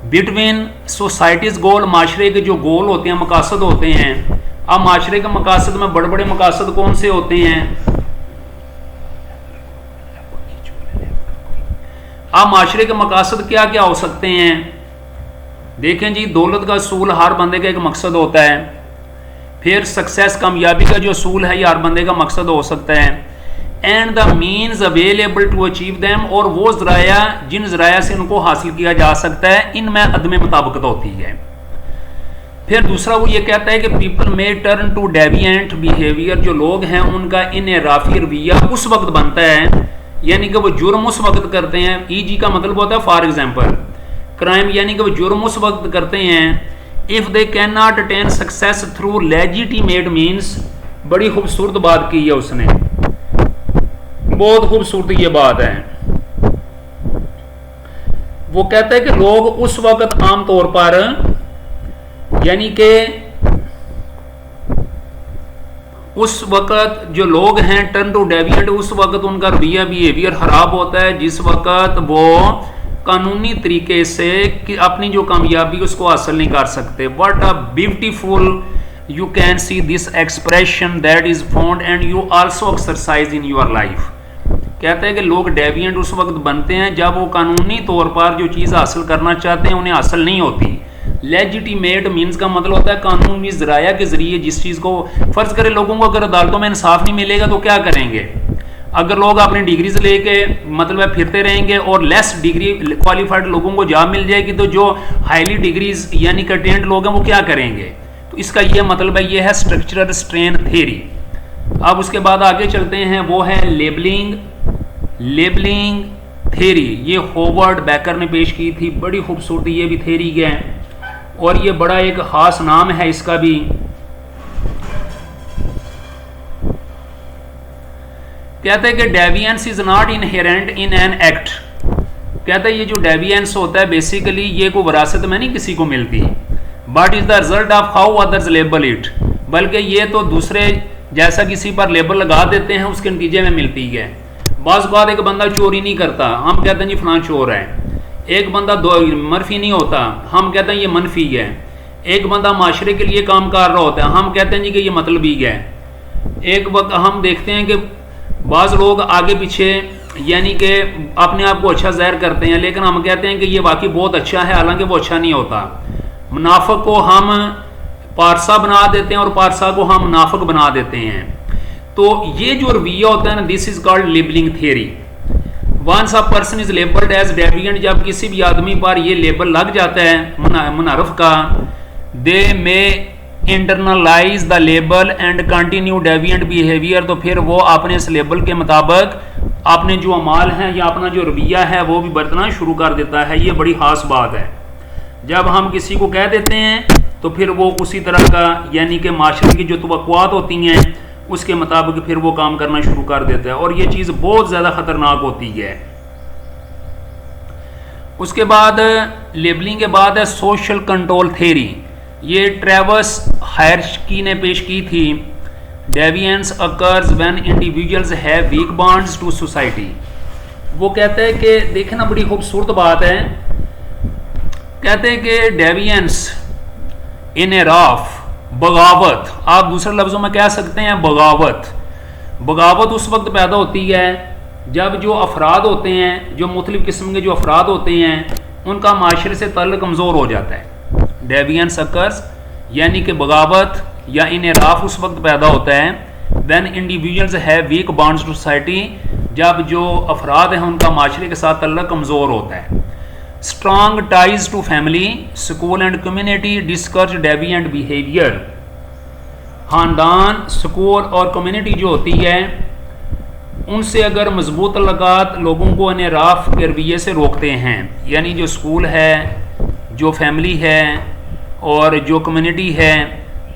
बिटवीन सोसाइटीज़ गोल, माशरे के जो गोल होते हैं, मकासद होते हैं। अब माशरे के मकासद में बड़े बड़े मकासद कौन से होते हैं? अब माशरे के मकासद क्या क्या हो सकते हैं? देखें जी, दौलत का असूल हर बंदे का एक मकसद होता है। फिर सक्सेस, कामयाबी का जो असूल है ये हर बंदे का मकसद हो सकता है। And the means available to achieve them, और वो ज़राया जिन ज़राया से उनको हासिल किया जा सकता है, इनमें अदम मुताबिकत होती है। फिर दूसरा वो ये कहता है कि people may turn to deviant behaviour, जो लोग हैं उनका इनराफी रवैया उस वक्त बनता है, यानी कि वो जुर्म उस वक्त करते हैं। ईजी का मतलब होता है फॉर एग्जाम्पल क्राइम, यानी कि वो जुर्म उस वक्त करते हैं if they can not attain success through legitimate means. बड़ी खूबसूरत बात की है उसने। बहुत खूबसूरत ये बात है। वो कहता है कि लोग उस वक्त आमतौर पर, यानी कि उस वक्त जो लोग हैं टर्न टू डेविएंट, उस वक्त उनका रवैया बिहेवियर खराब होता है जिस वक्त वो कानूनी तरीके से कि अपनी जो कामयाबी उसको हासिल नहीं कर सकते। What a beautiful you can see this expression that is found and you also exercise in your life. कहते हैं कि लोग डेविएंट उस वक्त बनते हैं जब वो कानूनी तौर पर जो चीज़ हासिल करना चाहते हैं उन्हें हासिल नहीं होती। लेजिटिमेट मीन्स का मतलब होता है कानूनी ज़राया के ज़रिए जिस चीज़ को, फ़र्ज़ करें लोगों को अगर अदालतों में इंसाफ नहीं मिलेगा तो क्या करेंगे? अगर लोग अपनी डिग्रीज लेके मतलब फिरते रहेंगे और लेस डिग्री क्वालिफाइड लोगों को जॉब मिल जाएगी, तो जो हाईली डिग्रीज यानी कंटेंट लोग हैं वो क्या करेंगे? तो इसका ये मतलब है, ये है स्ट्रक्चरल स्ट्रेन थ्योरी। अब उसके बाद आगे चलते हैं, वो है लेबलिंग थ्योरी। ये होवर्ड बेकर ने पेश की थी, बड़ी खूबसूरती ये भी थ्योरी है और ये बड़ा एक खास नाम है इसका भी। कहते हैं कि deviance is not inherent in an act. कहते हैं ये जो डेविएंस होता है बेसिकली ये कोई विरासत में नहीं किसी को मिलती, but is the result of how others label it, बल्कि ये तो दूसरे जैसा किसी पर लेबल लगा देते हैं उसके नतीजे में मिलती है। बाज़ बात एक बंदा चोरी नहीं करता, हम कहते हैं जी फलां चोर है। एक बंदा मरफी नहीं होता, हम कहते हैं ये मनफी है। एक बंदा माशरे के लिए काम कर रहा होता है, हम कहते हैं जी कि ये मतलबी है। एक वक्त हम देखते हैं कि बाज़ लोग आगे पीछे यानी कि अपने आप को अच्छा ज़ाहिर करते हैं, लेकिन हम कहते हैं कि ये वाकई बहुत अच्छा है, हालांकि वो अच्छा नहीं होता। मुनाफिक को हम पारसा बना देते हैं और पारसा को हम मुनाफिक बना देते हैं। तो ये जो रवैया होता है ना, this is called labelling theory. Once a person is labelled as deviant, जब किसी भी आदमी पर ये लेबल लग जाता है मुनारफ का, they may internalize the label and continue deviant behaviour, तो फिर वो अपने इस लेबल के मुताबिक अपने जो अमाल हैं या अपना जो रवैया है वो भी बरतना शुरू कर देता है। ये बड़ी खास बात है। जब हम किसी को कह देते हैं तो फिर वो उसी तरह का यानी कि माशरे की जो तवक्कुआत होती हैं उसके मुताबिक फिर वो काम करना शुरू कर देता है और ये चीज़ बहुत ज़्यादा ख़तरनाक होती है। उसके बाद लेबलिंग के बाद है सोशल कंट्रोल थ्योरी। ये ट्रेवर्स हायर्स्की ने पेश की थी। Deviance occurs when individuals have weak bonds to society. वो कहते हैं कि देखना बड़ी खूबसूरत बात है, कहते हैं कि डेविएंस इन ए राफ, बगावत, आप दूसरे लफ्ज़ों में कह सकते हैं बगावत। बगावत उस वक्त पैदा होती है जब जो अफराद होते हैं, जो मुख्तलिफ़ किस्म के जो अफराद होते हैं, उनका माशरे से ताल्लुक़ कमज़ोर हो जाता है। डेविएंस अकर्स यानी कि बगावत या इनराफ उस वक्त पैदा होता है when individuals have weak bonds to society, जब जो अफराद हैं उनका माशरे के साथ ताल्लुक़ कमज़ोर होता है। Strong ties to family, school and community discourage deviant behaviour. ख़ानदान, स्कूल और कम्युनिटी जो होती है उनसे अगर मजबूत तल्लुकात लोगों को इनराफ के रवैये से रोकते हैं, यानी जो स्कूल है, जो फैमिली है और जो कम्युनिटी है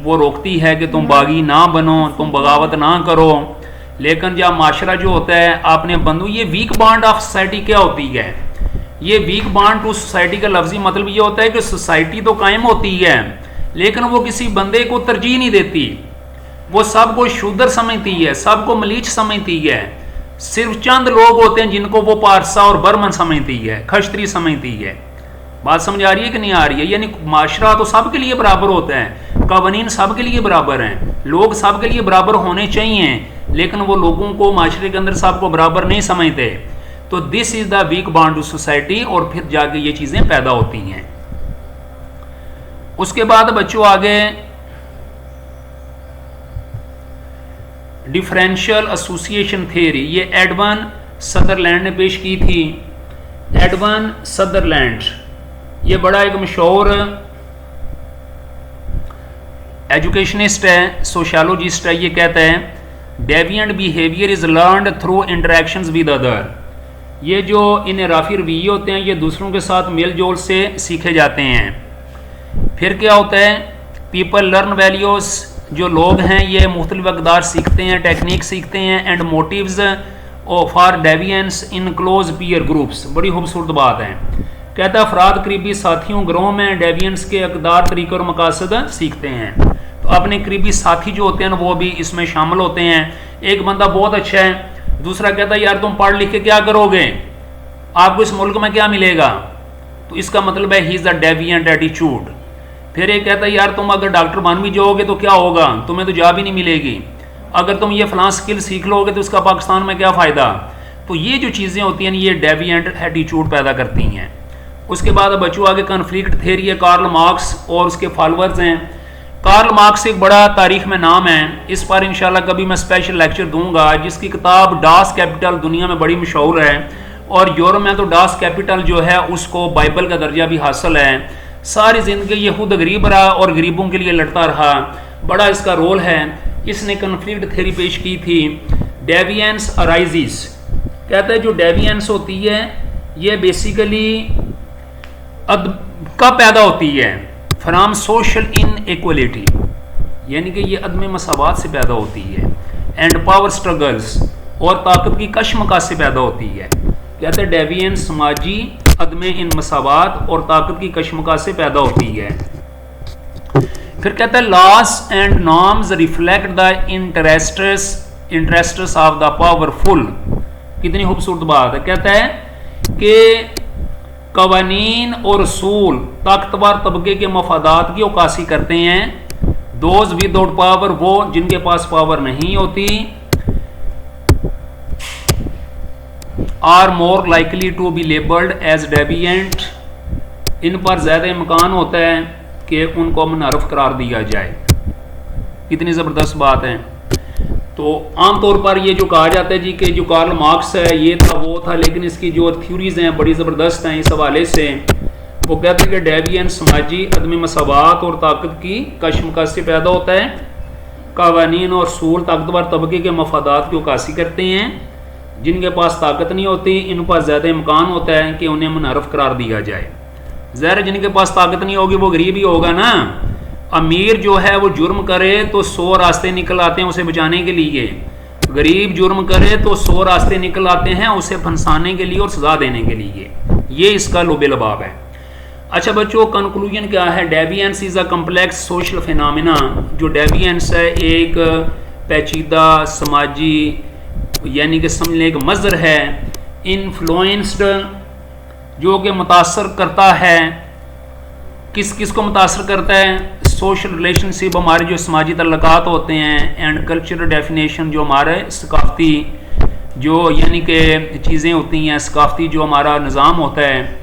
वो रोकती है कि तुम बागी ना बनो, तुम बगावत ना करो। लेकिन जब माशरा जो होता है आपने बंधु, ये वीक बॉन्ड ऑफ सोसाइटी क्या होती है? ये वीक बॉन्ड टू सोसाइटी का लफ्जी मतलब ये होता है कि सोसाइटी तो कायम होती है लेकिन वो किसी बंदे को तरजीह नहीं देती, वो सबको शूदर समझती है, सबको मलीच समझती है। सिर्फ चंद लोग होते हैं जिनको वो पारसा और बर्मन समझती है, खश्तरी समझती है। बात समझ आ रही है कि नहीं आ रही है? यानी माशरा तो सबके लिए बराबर होता है, कवानीन सबके लिए बराबर हैं, लोग सबके लिए बराबर होने चाहिए, लेकिन वो लोगों को माशरे के अंदर सबको बराबर नहीं समझते। तो this is the weak bond to society, और फिर जाके ये चीज़ें पैदा होती हैं। उसके बाद बच्चों आगे डिफरेंशियल एसोसिएशन थ्योरी, ये एडवन सदरलैंड ने पेश की थी। एडवन सदरलैंड ये बड़ा एक मशहूर एजुकेशनिस्ट है, सोशियोलॉजिस्ट है। ये कहता है deviant behaviour is learned through interactions with other. ये जो इनराफी रवैये होते हैं ये दूसरों के साथ मेल जोल से सीखे जाते हैं। फिर क्या होता है? पीपल लर्न वैल्यूज़, जो लोग हैं ये मुख्तलिफ अक़दार सीखते हैं, टेक्निक सीखते हैं, एंड मोटिव्स, और for deviance in close peer groups. बड़ी खूबसूरत बात है। कहता है अफराद करीबी साथियों ग्रोह में डेविएंस के अकदार तरीके और मकासद सीखते हैं। तो अपने करीबी साथी जो होते हैं वो भी इसमें शामिल होते हैं। एक बंदा बहुत अच्छा है, दूसरा कहता है यार तुम पढ़ लिख के क्या करोगे, आपको इस मुल्क में क्या मिलेगा, तो इसका मतलब है he is the deviant attitude. फिर ये कहता है यार तुम अगर डॉक्टर बन भी जाओगे तो क्या होगा, तुम्हें तो जॉब ही नहीं मिलेगी, अगर तुम ये फलां स्किल सीख लोगे तो इसका पाकिस्तान में क्या फ़ायदा। तो ये जो चीज़ें होती हैं ये डेविएंट एटीट्यूड पैदा करती हैं। उसके बाद बच्चों आगे कन्फ्लिक्ट थ्योरी है, कार्ल मार्क्स और उसके फॉलोअर्स हैं। कार्ल मार्क्स एक बड़ा तारीख में नाम है, इस पर इंशाल्लाह कभी मैं स्पेशल लेक्चर दूंगा, जिसकी किताब डास कैपिटल दुनिया में बड़ी मशहूर है और यूरोप में तो डास कैपिटल जो है उसको बाइबल का दर्जा भी हासिल है। सारी ज़िंदगी ये खुद गरीब रहा और गरीबों के लिए लड़ता रहा, बड़ा इसका रोल है। इसने कन्फ्लिक्ट थ्योरी पेश की थी। डेविएंस अराइजिस, कहता है जो डेविएंस होती है ये बेसिकली कब पैदा होती है, फ्राम सोशल इनइक्वलिटी, यानी कि ये अदम मसावात से पैदा होती है, एंड पावर स्ट्रगल्स, और ताकत की कशमकश से पैदा होती है। कहते हैं डेविएंस समाजी अदम इन मसावात और ताकत की कशमकश से पैदा होती है। फिर कहता है loss and norms reflect the interests of the powerful. कितनी खूबसूरत बात है। कहता है कि कवानीन और रसूल ताकतवर तबके के मफादात की अक्कासी करते हैं। दोज विदाउट पावर, वो जिनके पास पावर नहीं होती, are more likely to be labelled as deviant, इन पर ज़्यादा इम्कान होता है कि उनको मुनारफ करार दिया जाए। कितनी ज़बरदस्त बात है। तो आमतौर पर ये जो कहा जाता है जी कि जो कार्ल मार्क्स है ये था वो था, लेकिन इसकी जो थ्योरीज हैं बड़ी ज़बरदस्त हैं इस हवाले से। वो कहते हैं कि डेविएंस समाजी अदम मसावात और ताकत की कशमकश से पैदा होता है। कवानीन और सूल ताकतवर तबके के मफादात की अक्कासी करते हैं। जिनके पास ताकत नहीं होती इन पर ज़्यादा इम्कान होता है कि उन्हें मुनारफ करार दिया जाए। ज़ाहिर जिनके पास ताकत नहीं होगी वो गरीब ही होगा ना। अमीर जो है वो जुर्म करे तो 100 रास्ते निकल आते हैं उसे बचाने के लिए, गरीब जुर्म करे तो 100 रास्ते निकल आते हैं उसे फंसाने के लिए और सजा देने के लिए। ये इसका लुबे लबाब है। अच्छा बच्चों, कंक्लूजन क्या है। Deviance is a complex social phenomena. जो डेविएंस है एक पेचीदा समाजी यानी कि समझ लें एक मज़र है, इन्फ्लुएंस्ड जो कि मुतासर करता है। किस किस को मुतासर करता है, सोशल रिलेशनशिप, हमारे जो समाजी तल्लुकात होते हैं, एंड कल्चरल डेफिनेशन जो हमारे सकाफ़ती जो यानी कि चीज़ें होती हैं, सकाफ़ती जो हमारा निज़ाम होता है।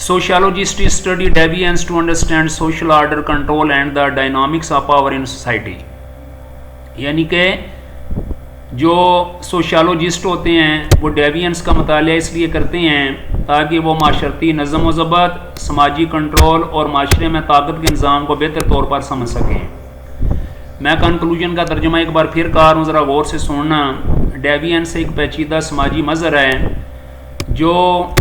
Sociologist study deviance to understand social order, control and the dynamics of power in society. यानी कि जो सोशियोलॉजिस्ट होते हैं वो डेविएंस का मुताला इसलिए करते हैं ताकि वो माशरती नज़म व ज़ब्त, समाजी कंट्रोल और माशरे में ताकत के निज़ाम को बेहतर तौर पर समझ सकें। मैं कंक्लूजन का तर्जुमा एक बार फिर कर रहा हूँ, ज़रा गौर से सुनना। डेविएंस एक पेचीदा समाजी मज़हर है जो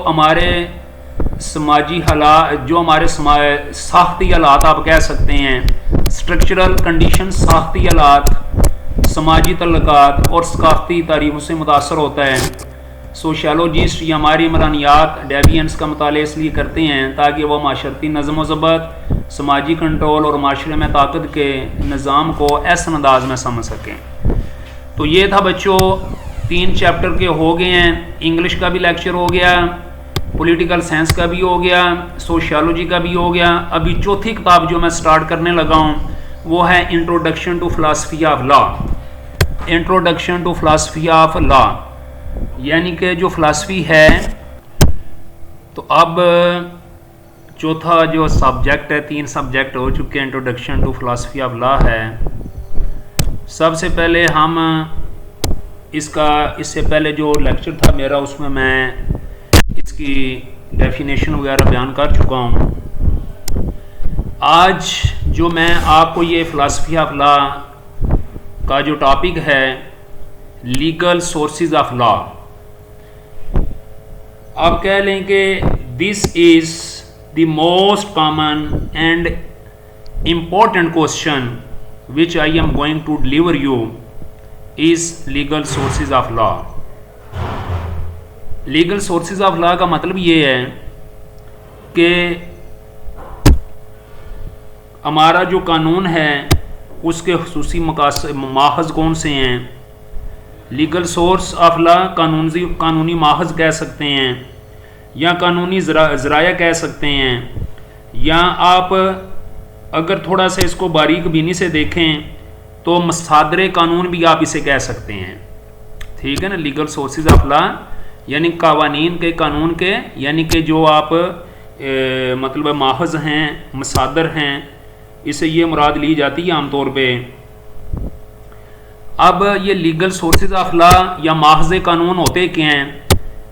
हमारे समाजी हालात, जो हमारे साख्ती हालात आप कह सकते हैं, स्ट्रक्चरल कंडीशन, साख्ती हालात, समाजी तल्लुकात और सकाफ़ती तारीखों से मुतासर होता है। सोशियोलॉजिस्ट या हमारी इमरानियात डेविएंस का मुताला इसलिए करते हैं ताकि वह माशरती नज़म व ज़ब्त, समाजी कंट्रोल और माशरे में ताकत के निज़ाम को ऐसा अंदाज में समझ सकें। तो ये था बच्चों, 3 चैप्टर के हो गए हैं। इंग्लिश का भी लेक्चर हो गया, पॉलिटिकल साइंस का भी हो गया, सोशियोलॉजी का भी हो गया। अभी चौथी किताब जो मैं स्टार्ट करने लगा हूँ वो है introduction to philosophy of law. Introduction to philosophy of law यानी कि जो फिलासफी है। तो अब चौथा जो सब्जेक्ट है, 3 सब्जेक्ट हो चुके हैं, introduction to philosophy of law है। सबसे पहले हम इससे पहले जो लेक्चर था मेरा उसमें मैं इसकी डेफिनेशन वगैरह बयान कर चुका हूँ। आज जो मैं आपको ये फिलासफी ऑफ लॉ का जो टॉपिक है, लीगल सोर्सेज ऑफ लॉ, आप कह लें कि this is the most common and important question which I am going to deliver you is legal sources of law. Legal sources of law का मतलब ये है कि हमारा जो कानून है उसके खुसूसी माहज़ कौन से हैं। लीगल सोर्स ऑफ लॉ कानूनी माहज़ कह सकते हैं, या कानूनी ज़राया कह सकते हैं, या आप अगर थोड़ा सा इसको बारीक बीनी से देखें तो मसादरे कानून भी आप इसे कह सकते हैं। ठीक है ना। लीगल सोर्सेज ऑफ लॉ यानी कावानीन के, कानून के, यानी कि जो आप मतलब माहज़ हैं, मसादर हैं, इसे ये मुराद ली जाती है आमतौर पे। अब ये लीगल सोर्सेज ऑफ लॉ या माहज़ कानून होते क्या हैं?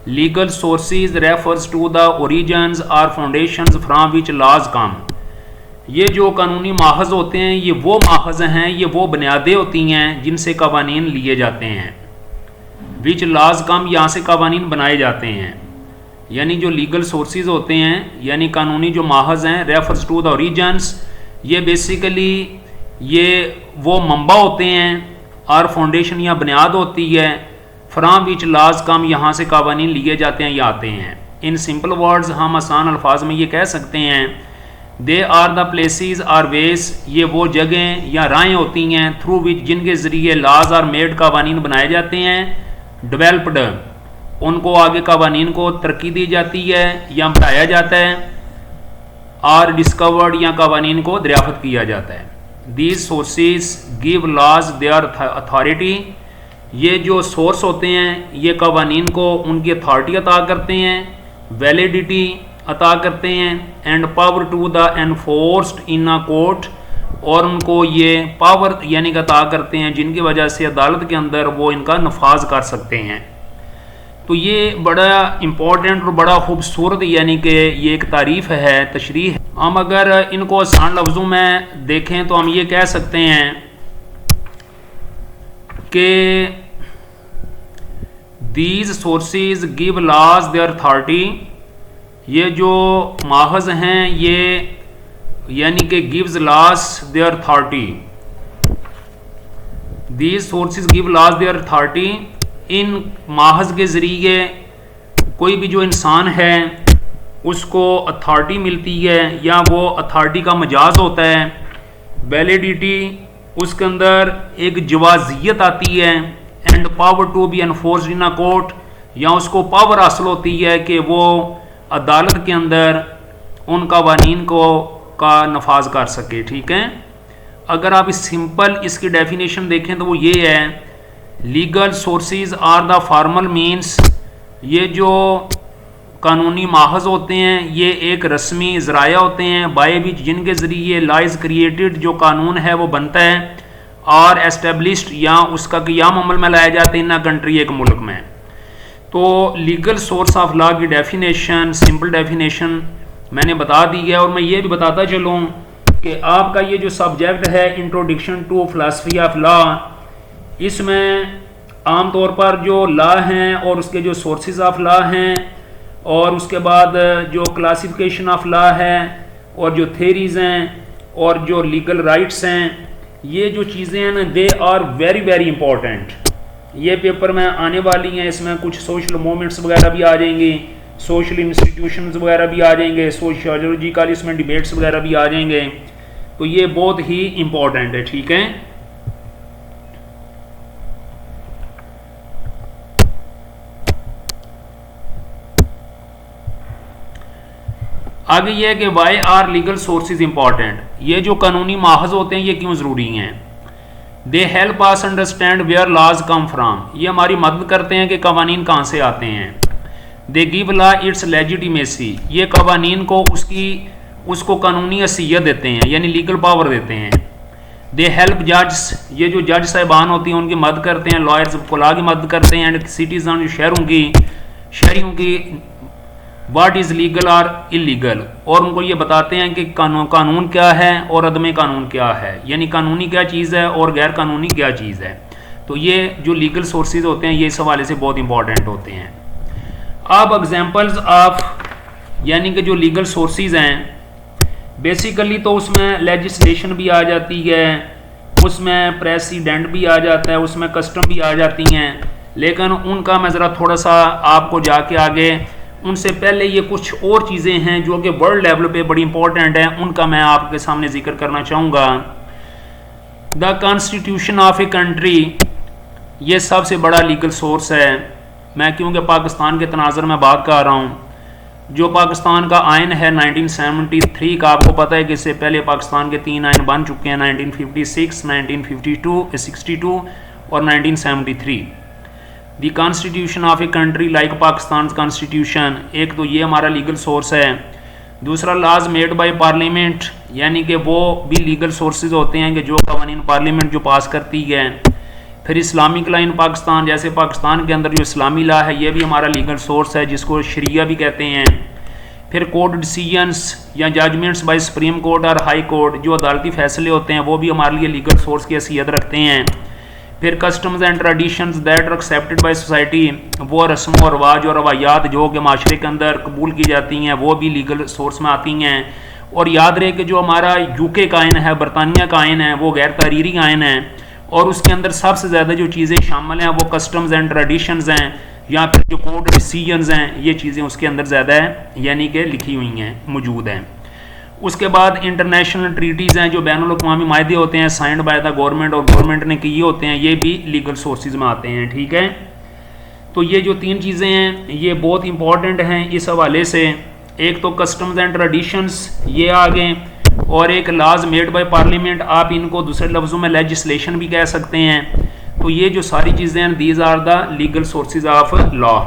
Legal sources refers to the origins और foundations from which laws come. ये जो कानूनी माहज़ होते हैं ये वो माहज़ हैं, ये वो बुनियादें होती हैं जिनसे कवानीन लिए जाते हैं। विच लॉज कम, यहाँ से कवानीन बनाए जाते हैं। यानी जो लीगल सोर्सेज होते हैं यानी कानूनी जो माहज़ हैं, रेफर्स टू द ओरिजिन्स, ये बेसिकली ये वो मंबा होते हैं और फाउंडेशन या बुनियाद होती है। फ्राम विच लॉज कम, यहाँ से कवानीन लिए जाते हैं या आते हैं। इन सिंपल वर्ड्स, हम आसान अल्फाज में ये कह सकते हैं, they are the places are ways, ये वो जगहें या राहें होती हैं थ्रू विच, जिनके ज़रिए लॉज आर मेड, कवानीन बनाए जाते हैं। डेवलप्ड, उनको आगे कवानीन को तरक्की दी जाती है या बढ़ाया जाता है। और डिस्कवर्ड, या कवानीन को दरियाफ्त किया जाता है। These sources give laws their authority, ये जो सोर्स होते हैं ये कवानीन को उनकी अथॉरिटी अता करते हैं, वैलिडिटी अता करते हैं, and power to the enforced in a court, और उनको ये पावर यानी कि अता करते हैं जिनकी वजह से अदालत के अंदर वो इनका नफाज कर सकते हैं। तो ये बड़ा इम्पोर्टेंट और बड़ा खूबसूरत यानी कि ये एक तारीफ़ है, तशरीह है। हम अगर इनको आसान लफ्ज़ों में देखें तो हम ये कह सकते हैं कि these sources give laws their authority, ये जो माहज़ हैं ये यानी कि gives laws their authority. These sources give laws their authority, इन माहज़ के ज़रिए कोई भी जो इंसान है उसको अथॉरिटी मिलती है या वो अथॉरिटी का मजाज होता है। वैलिडिटी, उसके अंदर एक जवाजियत आती है। And power to be enforced in a court, या उसको पावर हासिल होती है कि वो अदालत के अंदर उन कवानीन को का नफाज कर सके। ठीक है। अगर आप इस सिंपल इसकी डेफिनेशन देखें तो वो ये है, legal sources are the formal means, ये जो कानूनी माहज़ होते हैं ये एक रस्मी ज़राया होते हैं, बाय विच, जिनके ज़रिए लॉ इज़ क्रिएटेड, जो कानून है वो बनता है, और एस्टेब्लिश्ड, या उसका क़याम अमल में लाया जाता है इन अ कंट्री, एक मुल्क में। तो लीगल सोर्स ऑफ लॉ की डेफिनेशन, सिंपल डेफिनेशन मैंने बता दी है। और मैं ये भी बताता चलूँ कि आपका ये जो सब्जेक्ट है introduction to philosophy of law, इसमें आम तौर पर जो लॉ हैं और उसके जो सोर्सेज ऑफ लॉ हैं, और उसके बाद जो क्लासिफिकेशन ऑफ लॉ है, और जो थेरीज़ हैं, और जो लीगल राइट्स हैं, ये जो चीज़ें हैं ना, they are very very important. ये पेपर में आने वाली हैं, इसमें कुछ सोशल मूवमेंट्स वगैरह भी आ जाएंगी, सोशल इंस्टीट्यूशंस वगैरह भी आ जाएंगे, सोशियोलॉजिकल इसमें डिबेट्स वगैरह भी आ जाएंगे। तो ये बहुत ही इम्पोर्टेंट है। ठीक है। आगे ये है कि why are legal sources important, ये जो कानूनी माहज़ होते हैं ये क्यों ज़रूरी हैं। They help us understand where laws come from, ये हमारी मदद करते हैं कि कवानीन कहाँ से आते हैं। They give law it's legitimacy, ये कवानीन को उसको कानूनी हैसियत देते हैं, यानी लीगल पावर देते हैं। दे हेल्प जज, ये जो जज साहिबान होती हैं उनकी मदद करते हैं, लॉयर्स को लॉ की मदद करते हैं। एंड सिटीजन, शहरियों की वाट इज़ लीगल और इलीगल, और उनको ये बताते हैं कि कानून क्या है और अदम कानून क्या है, यानी कानूनी क्या चीज़ है और गैर कानूनी क्या चीज़ है। तो ये जो लीगल सोर्सेज होते हैं ये इस हवाले से बहुत इंपॉर्टेंट होते हैं। अब एग्जांपल्स ऑफ यानी कि जो लीगल सोर्सेज हैं बेसिकली तो उसमें लेजिस्लेशन भी आ जाती है, उसमें प्रेसिडेंट भी आ जाता है, उसमें कस्टम भी आ जाती हैं, लेकिन उनका मैं ज़रा थोड़ा सा आपको जाके आगे उनसे पहले ये कुछ और चीज़ें हैं जो कि वर्ल्ड लेवल पे बड़ी इंपॉर्टेंट हैं, उनका मैं आपके सामने जिक्र करना चाहूँगा। The constitution of a country, ये सबसे बड़ा लीगल सोर्स है। मैं क्योंकि पाकिस्तान के तनाज़र में बात कर रहा हूँ, जो पाकिस्तान का आइन है 1973 का, आपको पता है कि इससे पहले पाकिस्तान के 3 आइन बन चुके हैं, 1956, 1952, 62 और 1973। दी constitution of a country like Pakistan constitution, एक तो ये हमारा लीगल सोर्स है। दूसरा लॉज मेड बाय पार्लियामेंट, यानी कि वो भी लीगल सोर्सेज होते हैं कि जो कवानीन पार्लियामेंट जो पास करती है। फिर इस्लामिक लॉ इन पाकिस्तान, जैसे पाकिस्तान के अंदर जो इस्लामी लॉ है ये भी हमारा लीगल सोर्स है, जिसको शरिया भी कहते हैं। फिर कोर्ट डिसीजंस या जजमेंट्स बाय सुप्रीम कोर्ट और हाई कोर्ट, जो अदालती फैसले होते हैं वो भी हमारे लिए लीगल सोर्स की हैसियत रखते हैं। फिर customs and traditions that are accepted by society, वो रस्म और रवाज और रवायात जो कि माशरे के अंदर कबूल की जाती हैं वो भी लीगल सोर्स में आती हैं। और याद रहे कि जो हमारा यूके का आइन है, बरतानिया का आइन है, वो गैर तहरीरी आइन है और उसके अंदर सबसे ज़्यादा जो चीज़ें शामिल हैं वो कस्टम्स एंड ट्रेडिशंस हैं, या फिर जो कोर्ट डिसीजंस हैं, ये चीज़ें उसके अंदर ज़्यादा है यानी कि लिखी हुई हैं, मौजूद हैं। उसके बाद इंटरनेशनल ट्रीटीज़ हैं, जो बैनुल अक़वामी माहदे होते हैं साइंड बाय द गवर्नमेंट और गवर्नमेंट ने किए होते हैं, ये भी लीगल सोर्सेज में आते हैं। ठीक है, तो ये जो 3 चीज़ें हैं ये बहुत इंपॉर्टेंट हैं इस हवाले से। एक तो कस्टम्स एंड ट्रेडिशंस ये आ गए, और एक लॉज मेड बाय पार्लियामेंट, आप इनको दूसरे लफ्ज़ों में लेजिस्लेशन भी कह सकते हैं। तो ये जो सारी चीज़ें हैं these are the legal sources of law.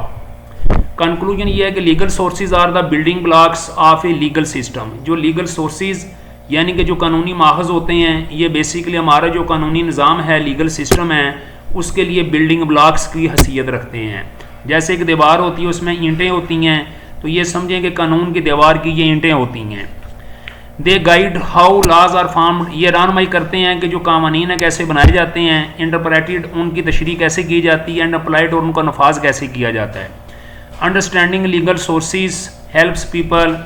Conclusion ये है कि legal sources are the building blocks of a legal system. जो लीगल सोर्सेज यानी कि जो कानूनी माहज़ होते हैं, ये बेसिकली हमारा जो कानूनी निज़ाम है, लीगल सिस्टम है, उसके लिए बिल्डिंग ब्लॉक्स की हैसियत रखते हैं। जैसे एक दीवार होती है उसमें ईंटें होती हैं, तो ये समझें कि कानून की दीवार की ये ईंटें होती हैं। They guide how laws are formed, ये रहनुमाई करते हैं कि जो कानून है कैसे बनाए जाते हैं, इंटरप्रेटेड उनकी तशरीह कैसे की जाती है, एंड अप्लाइड और उनका नफाज कैसे किया जाता है। Understanding legal sources helps people,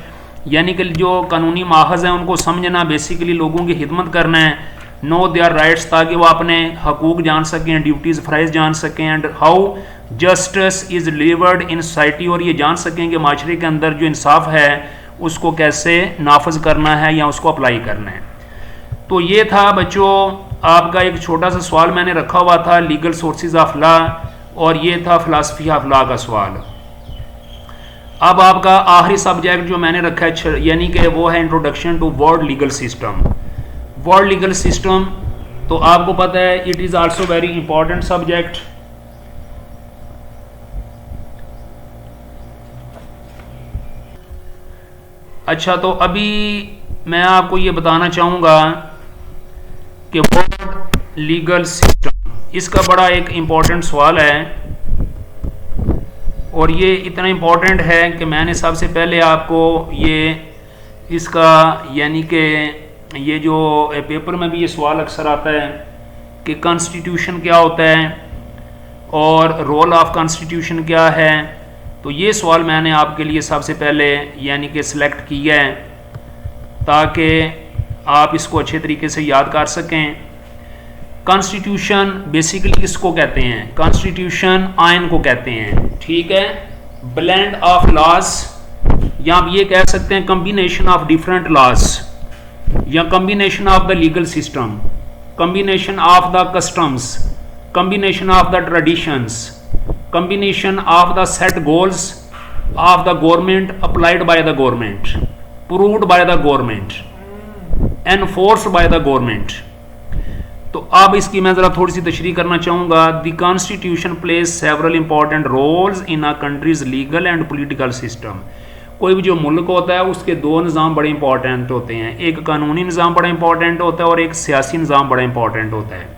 यानी कि जो कानूनी माहज़ हैं उनको समझना बेसिकली लोगों की खिदमत करना है। नो देयर राइट्स, ताकि वो अपने हकूक़ जान सकें, ड्यूटीज़ फ़राइज़ जान सकें। And how justice is delivered in society, और ये जान सकें कि माशरे के अंदर जो इंसाफ है उसको कैसे नाफज करना है या उसको अप्लाई करना है। तो ये था बच्चों आपका एक छोटा सा सवाल मैंने रखा हुआ था लीगल सोर्सेज ऑफ लॉ, और ये था फिलासफी ऑफ लॉ का सवाल। अब आपका आखिरी सब्जेक्ट जो मैंने रखा है यानी कि वो है introduction to world legal system. World legal system तो आपको पता है it is also very important subject. अच्छा, तो अभी मैं आपको ये बताना चाहूँगा कि वर्ल्ड लीगल सिस्टम, इसका बड़ा एक इम्पॉर्टेंट सवाल है, और ये इतना इम्पॉर्टेंट है कि मैंने सबसे पहले आपको ये इसका यानी कि ये जो पेपर में भी ये सवाल अक्सर आता है कि कॉन्स्टिट्यूशन क्या होता है और रोल ऑफ कॉन्स्टिट्यूशन क्या है। तो ये सवाल मैंने आपके लिए सबसे पहले यानी कि सिलेक्ट किया है ताकि आप इसको अच्छे तरीके से याद कर सकें। कॉन्स्टिट्यूशन बेसिकली किसको कहते हैं? कॉन्स्टिट्यूशन आइन को कहते हैं, ठीक है। ब्लेंड ऑफ लॉज, या आप ये कह सकते हैं कम्बिनेशन ऑफ डिफरेंट लॉज, या combination of the legal system, combination of the customs, combination of the traditions, combination of the set goals of the government applied by the government, proved by the government, enforced by the government। तो अब इसकी मैं ज़रा थोड़ी सी तशरीह करना चाहूँगा। The constitution plays several important roles in a country's legal and political system. कोई भी जो मुल्क होता है उसके दो निज़ाम बड़े इंपॉर्टेंट होते हैं, एक कानूनी निज़ाम बड़ा इंपॉर्टेंट होता है और एक सियासी निज़ाम बड़ा इंपॉर्टेंट होता है।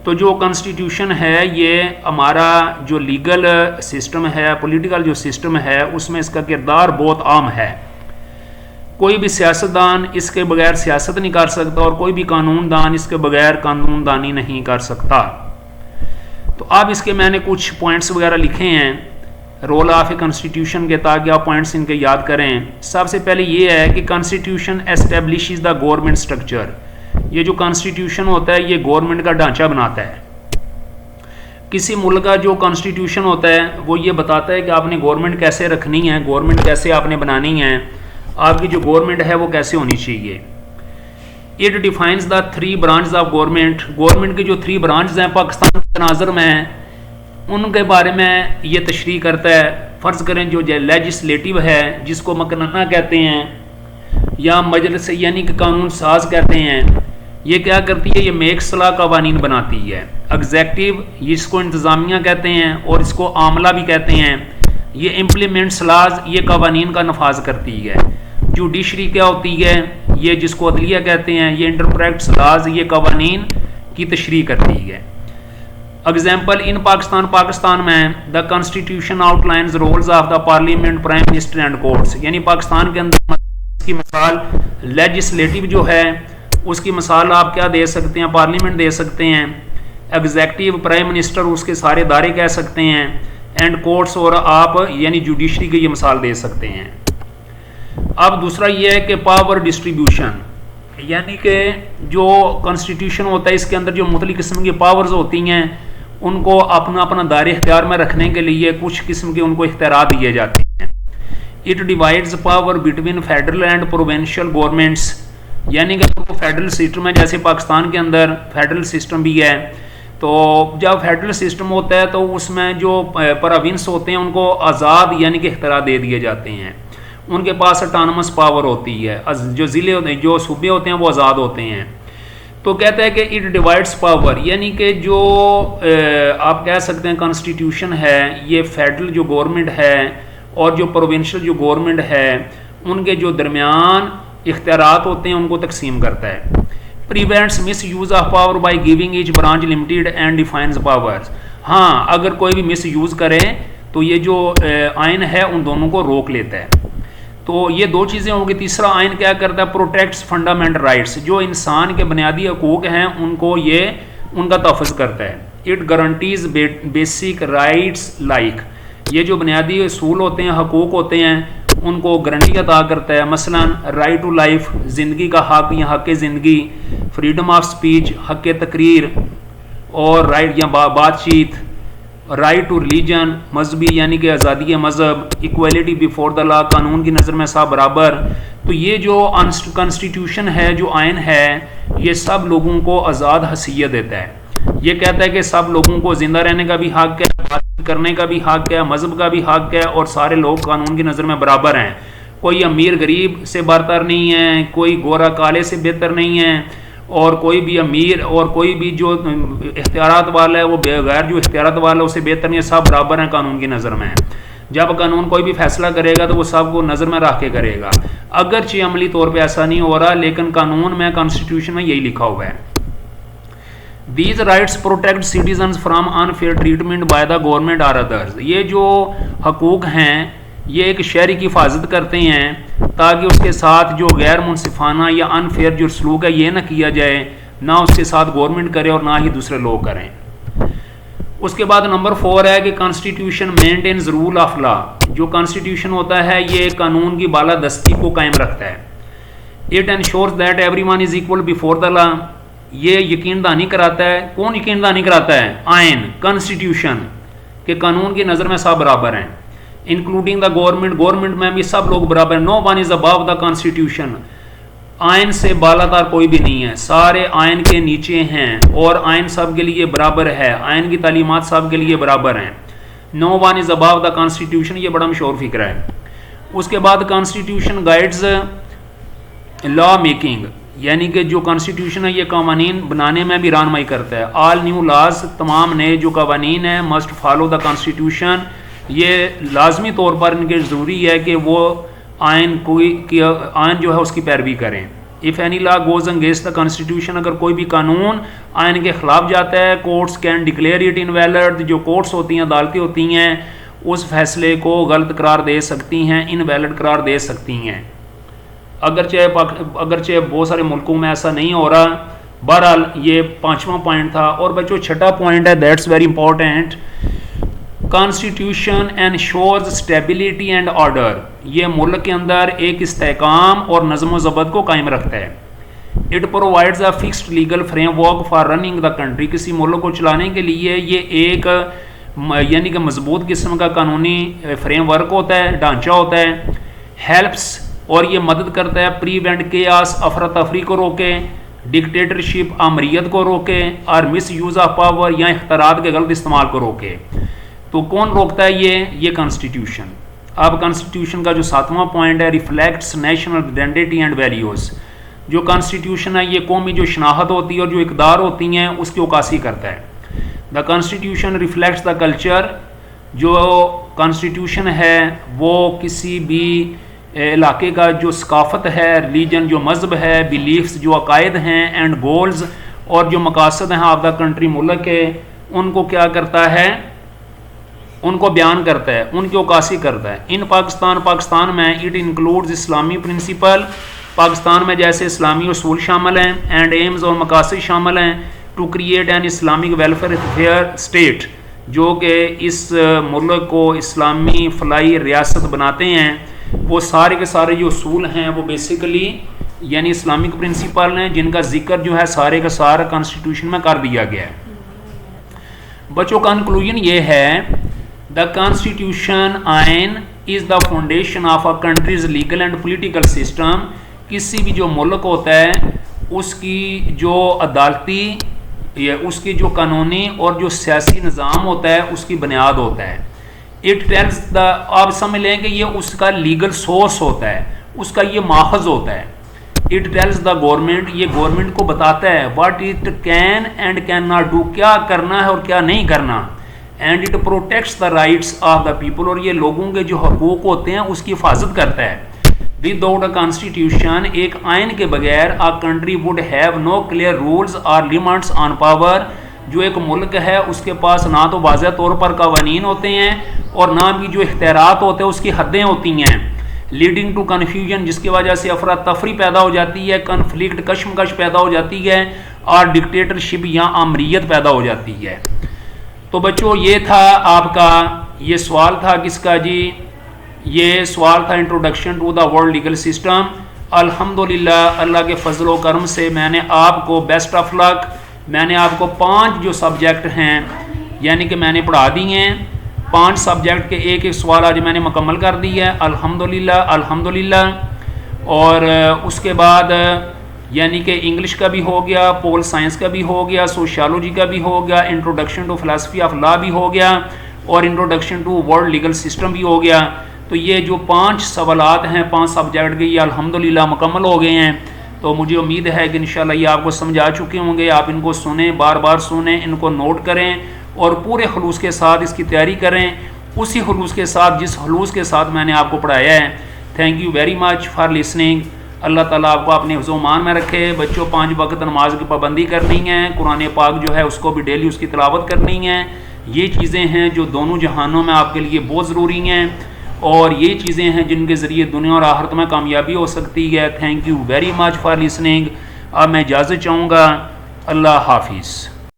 तो जो कॉन्स्टिट्यूशन है ये हमारा जो लीगल सिस्टम है, पॉलिटिकल जो सिस्टम है, उसमें इसका किरदार बहुत आम है। कोई भी सियासतदान इसके बगैर सियासत नहीं कर सकता और कोई भी कानूनदान इसके बगैर कानूनदानी नहीं कर सकता। तो अब इसके मैंने कुछ पॉइंट्स वगैरह लिखे हैं रोल ऑफ ए कॉन्स्टिट्यूशन के, ताकि आप पॉइंट्स इनके याद करें। सबसे पहले ये है कि constitution establishes the government structure, ये जो कॉन्स्टिट्यूशन होता है ये गवर्नमेंट का ढांचा बनाता है। किसी मुल्क का जो कॉन्स्टिट्यूशन होता है वो ये बताता है कि आपने गवर्नमेंट कैसे रखनी है, गवर्नमेंट कैसे आपने बनानी है, आपकी जो गवर्नमेंट है वो कैसे होनी चाहिए। It defines the 3 branch of government. Government की जो 3 ब्रांच हैं पाकिस्तान के तनाज़ुर में, उनके बारे में ये तशरीह करता है। फ़र्ज़ करें जो लेजिस्लेटिव है जिसको मकनना कहते हैं या मजलिस यानी कि कानून साज कहते हैं, ये क्या करती है, ये मेकसला कवानीन बनाती है। एग्जेक्टिव जिसको इंतज़ामिया कहते हैं और इसको आमला भी कहते हैं, ये इम्प्लीमेंट्स लाज ये कवानीन का नफाज करती है। जुडिशरी क्या होती है, ये जिसको अदलिया कहते हैं, ये इंटरप्रेट्स लाज ये कवानीन की तशरीह करती है। एग्जाम्पल इन पाकिस्तान में the constitution outlines roles of the parliament, prime minister and courts. यानी पाकिस्तान के अंदर की मिसाल लेजिस्लेटिव जो है उसकी मिसाल आप क्या दे सकते हैं, पार्लियामेंट दे सकते हैं, एग्जेक्टिव प्राइम मिनिस्टर उसके सारे दायरे कह सकते हैं, एंड कोर्ट्स और आप यानी जुडिशरी की ये मिसाल दे सकते हैं। अब दूसरा ये है कि पावर डिस्ट्रीब्यूशन, यानी कि जो कॉन्स्टिट्यूशन होता है इसके अंदर जो मुख्तलिफ किस्म की पावर्स होती हैं उनको अपना अपना दायरे इख्तियार में रखने के लिए कुछ किस्म के उनको इख्तियार दिए जाते हैं। It divides power between federal and provincial governments, यानी कि आपको फेडरल सिस्टम है, जैसे पाकिस्तान के अंदर फेडरल सिस्टम भी है, तो जब फेडरल सिस्टम होता है तो उसमें जो प्रोविंस होते हैं उनको आज़ाद यानी कि इख्तियार दे दिए जाते हैं, उनके पास ऑटोनमस पावर होती है। जो ज़िले होते हैं, जो सूबे होते हैं वो आज़ाद होते हैं। तो कहता है कि इट डिवाइड्स पावर, यानी कि जो आप कह सकते हैं कॉन्स्टिट्यूशन है ये फेडरल जो गवर्नमेंट है और जो प्रोविंशियल जो गवर्नमेंट है उनके जो दरमियान इख्तियारात होते हैं उनको तकसीम करता है। Prevents miss use of power by giving each branch limited and defines powers. हाँ, अगर कोई भी मिस यूज़ करे तो ये जो आइन है उन दोनों को रोक लेता है। तो ये 2 चीज़ें होंगी। तीसरा आइन क्या करता है, प्रोटेक्ट्स फंडामेंटल राइट्स, जो इंसान के बुनियादी हकूक़ हैं उनको ये उनका तहफ़्फ़ुज़ करता है। It guarantees basic rights like, ये जो बुनियादी असूल होते हैं, हकूक़ होते हैं, उनको गारंटी अता करता है। मसलन राइट टू लाइफ, ज़िंदगी का हक या हक़ ज़िंदगी, फ्रीडम ऑफ स्पीच हक़ तकरीर और राइट या बातचीत, राइट टू रिलीजन मजहबी यानी कि आज़ादी मज़हब, इक्वलिटी बिफोर द लॉ कानून की नज़र में सब बराबर। तो ये जो कॉन्स्टिट्यूशन है, जो आइन है, ये सब लोगों को आज़ाद हसीयत देता है। ये कहता है कि सब लोगों को ज़िंदा रहने का भी हक़ है, बात करने का भी हक़ है, मज़हब का भी हक़ है और सारे लोग कानून की नज़र में बराबर हैं। कोई अमीर गरीब से बरतर नहीं है, कोई गोरा काले से बेहतर नहीं है और कोई भी अमीर और कोई भी जो इख्तियारात वाला है वो बगैर जो इख्तियारात वाला है उससे बेहतर नहीं है, सब बराबर हैं कानून की नज़र में। जब कानून कोई भी फैसला करेगा तो वो सबको नज़र में रख के करेगा। अगरचे अमली तौर पे ऐसा नहीं हो रहा, लेकिन कानून में कॉन्स्टिट्यूशन में यही लिखा हुआ है। These rights protect citizens from unfair treatment by the government और अदर्स। ये जो हकूक़ हैं ये एक शहरी की हिफाजत करते हैं ताकि उसके साथ जो गैर मुनसिफाना या अनफेयर जो सलूक है ये ना किया जाए, ना उसके साथ गवर्नमेंट करे और ना ही दूसरे लोग करें। उसके बाद नंबर 4 है कि constitution maintains rule of law. जो कॉन्स्टिट्यूशन होता है ये कानून की बालादस्ती को कायम रखता है। It ensures that everyone is equal before the law. ये यकीन दहानी कराता है। कौन यकीन दहानी कराता है? आइन, कॉन्स्टिट्यूशन के कानून की नज़र में सब बराबर हैं, इंक्लूडिंग द गवर्नमेंट। गवर्नमेंट में भी सब लोग बराबर हैं। No one is above the constitution. आइन से बालातर कोई भी नहीं है, सारे आइन के नीचे हैं और आइन सब के लिए बराबर है, आइन की तालीमात सब के लिए बराबर हैं। No one is above the constitution, ये बड़ा मशहूर फिक्र है। उसके बाद कॉन्स्टिट्यूशन गाइड्स लॉ मेकिंग, यानी कि जो कॉन्स्टिट्यूशन है ये कवानीन बनाने में भी रहनुमाई करता है। ऑल न्यू लॉज, तमाम नए जो कवानीन हैं, मस्ट फॉलो द कॉन्स्टिट्यूशन। ये लाजमी तौर पर इनके ज़रूरी है कि वो आइन जो है उसकी पैरवी करें। If any law goes against the constitution, अगर कोई भी कानून आइन के ख़िलाफ़ जाता है, courts can declare it invalid. जो कोर्ट्स होती हैं, अदालतें होती हैं, उस फैसले को गलत करार दे सकती हैं, इनवैलिड करार दे सकती हैं। अगरचे बहुत सारे मुल्कों में ऐसा नहीं हो रहा। बहरहाल ये 5वां पॉइंट था। और बच्चों 6ठा पॉइंट है, that's very important. Constitution ensures stability and order. ये मुल्क के अंदर एक इस्तेहकाम और नज़्म व ज़ब्त को कायम रखता है। It provides a fixed legal framework for running the country. किसी मुल्क को चलाने के लिए ये एक यानी कि मजबूत किस्म का कानूनी फ्रेमवर्क होता है, ढांचा होता है। हेल्प्स, और ये मदद करता है प्रीवेंट केयास, अफरा तफरी को रोके, डिक्टेटरशिप, आमरीत को रोके, और मिस यूज़ ऑफ पावर या इख्तियारात के गलत इस्तेमाल को रोके। तो कौन रोकता है ये कॉन्स्टिट्यूशन। अब कॉन्स्टिट्यूशन का जो 7वां पॉइंट है, reflects national identity and values. जो कॉन्स्टिट्यूशन है ये कौमी जो शनाख्त होती है और जो इकदार होती हैं उसकी उकासी करता है। The constitution reflects the culture. जो कॉन्स्टिट्यूशन है वो किसी भी इलाके का जो सकाफत है, रिलीजन जो मज़हब है, बिलीफ्स जो अकायद हैं, एंड गोल्स और जो मकासद हैं ऑफ द कंट्री मुल्क के, उनको क्या करता है, उनको बयान करता है, उनकी उकासी करता है। इन पाकिस्तान में इट इंक्लूड्स इस्लामी प्रिंसिपल। पाकिस्तान में जैसे इस्लामी उसूल शामिल हैं, एंड एम्स और मकासद शामिल हैं, to create an Islamic welfare fair state, जो कि इस मुल्क को इस्लामी फलाई रियासत बनाते हैं। वो सारे के सारे जो उसूल हैं वो बेसिकली यानी इस्लामिक प्रिंसिपल हैं, जिनका जिक्र जो है सारे का सारा कॉन्स्टिट्यूशन में कर दिया गया है। बच्चों कंक्लूजन ये है, द कॉन्स्टिट्यूशन आइन is the foundation of a country's legal and political system. किसी भी जो मुल्क होता है उसकी जो अदालती या उसकी जो कानूनी और जो सियासी निज़ाम होता है उसकी बुनियाद होता है। इट टेल्स द, आप समझ लें कि ये उसका लीगल सोर्स होता है, उसका ये माखज होता है। इट टेल्स द गवर्नमेंट, ये गवर्नमेंट को बताता है what it can and can not do, क्या करना है और क्या नहीं करना। And it protects the rights of the people, और ये लोगों के जो हकूक होते हैं उसकी हिफाजत करता है। विदाउट अ कॉन्स्टिट्यूशन, एक आइन के बगैर, a country would have no clear rules और लिमिट्स ऑन पावर। जो एक मुल्क है उसके पास ना तो वाज़ेह तौर पर कवानीन होते हैं और ना भी जो इख्तियारात होते हैं उसकी हदें होती हैं। लीडिंग टू कन्फ्यूजन, जिसकी वजह से अफरा तफरी पैदा हो जाती है, कन्फ्लिक्ट कशमकश पैदा हो जाती है, और डिक्टेटरशिप या आमरीत पैदा हो जाती है। तो बच्चों ये था आपका, ये सवाल था किसका जी, ये सवाल था introduction to the world legal system. अल्हम्दुलिल्लाह अल्लाह के फजल व करम से मैंने आपको बेस्ट ऑफ लक, मैंने आपको 5 जो सब्जेक्ट हैं यानी कि मैंने पढ़ा दिए हैं। 5 सब्जेक्ट के एक एक सवाल आज मैंने मुकम्मल कर दी है, अल्हम्दुलिल्लाह। और उसके बाद यानी कि इंग्लिश का भी हो गया, पोल साइंस का भी हो गया, सोशियोलॉजी का भी हो गया, introduction to philosophy of law भी हो गया, और introduction to world legal system भी हो गया। तो ये जो 5 सवालात हैं 5 सब्जेक्ट के, ये अल्हम्दुलिल्लाह मुकम्मल हो गए हैं। तो मुझे उम्मीद है कि इंशाल्लाह ये आपको समझ आ चुके होंगे। आप इनको सुने, बार बार सुने, इनको नोट करें और पूरे खलूस के साथ इसकी तैयारी करें, उसी खलूस के साथ जिस खलूस के साथ मैंने आपको पढ़ाया है। Thank you very much for listening. Allah ताला आपको अपने हिफ्ज़-ओ-मान में रखे। बच्चों 5 वक्त नमाज की पाबंदी करनी है, कुरान पाक जो है उसको भी डेली उसकी तिलावत करनी है। ये चीज़ें हैं जो दोनों जहानों में आपके लिए बहुत ज़रूरी हैं, और ये चीज़ें हैं जिनके ज़रिए दुनिया और आखिरत में कामयाबी हो सकती है। Thank you very much for listening. अब मैं इजाज़त चाहूँगा। अल्लाह हाफिज़।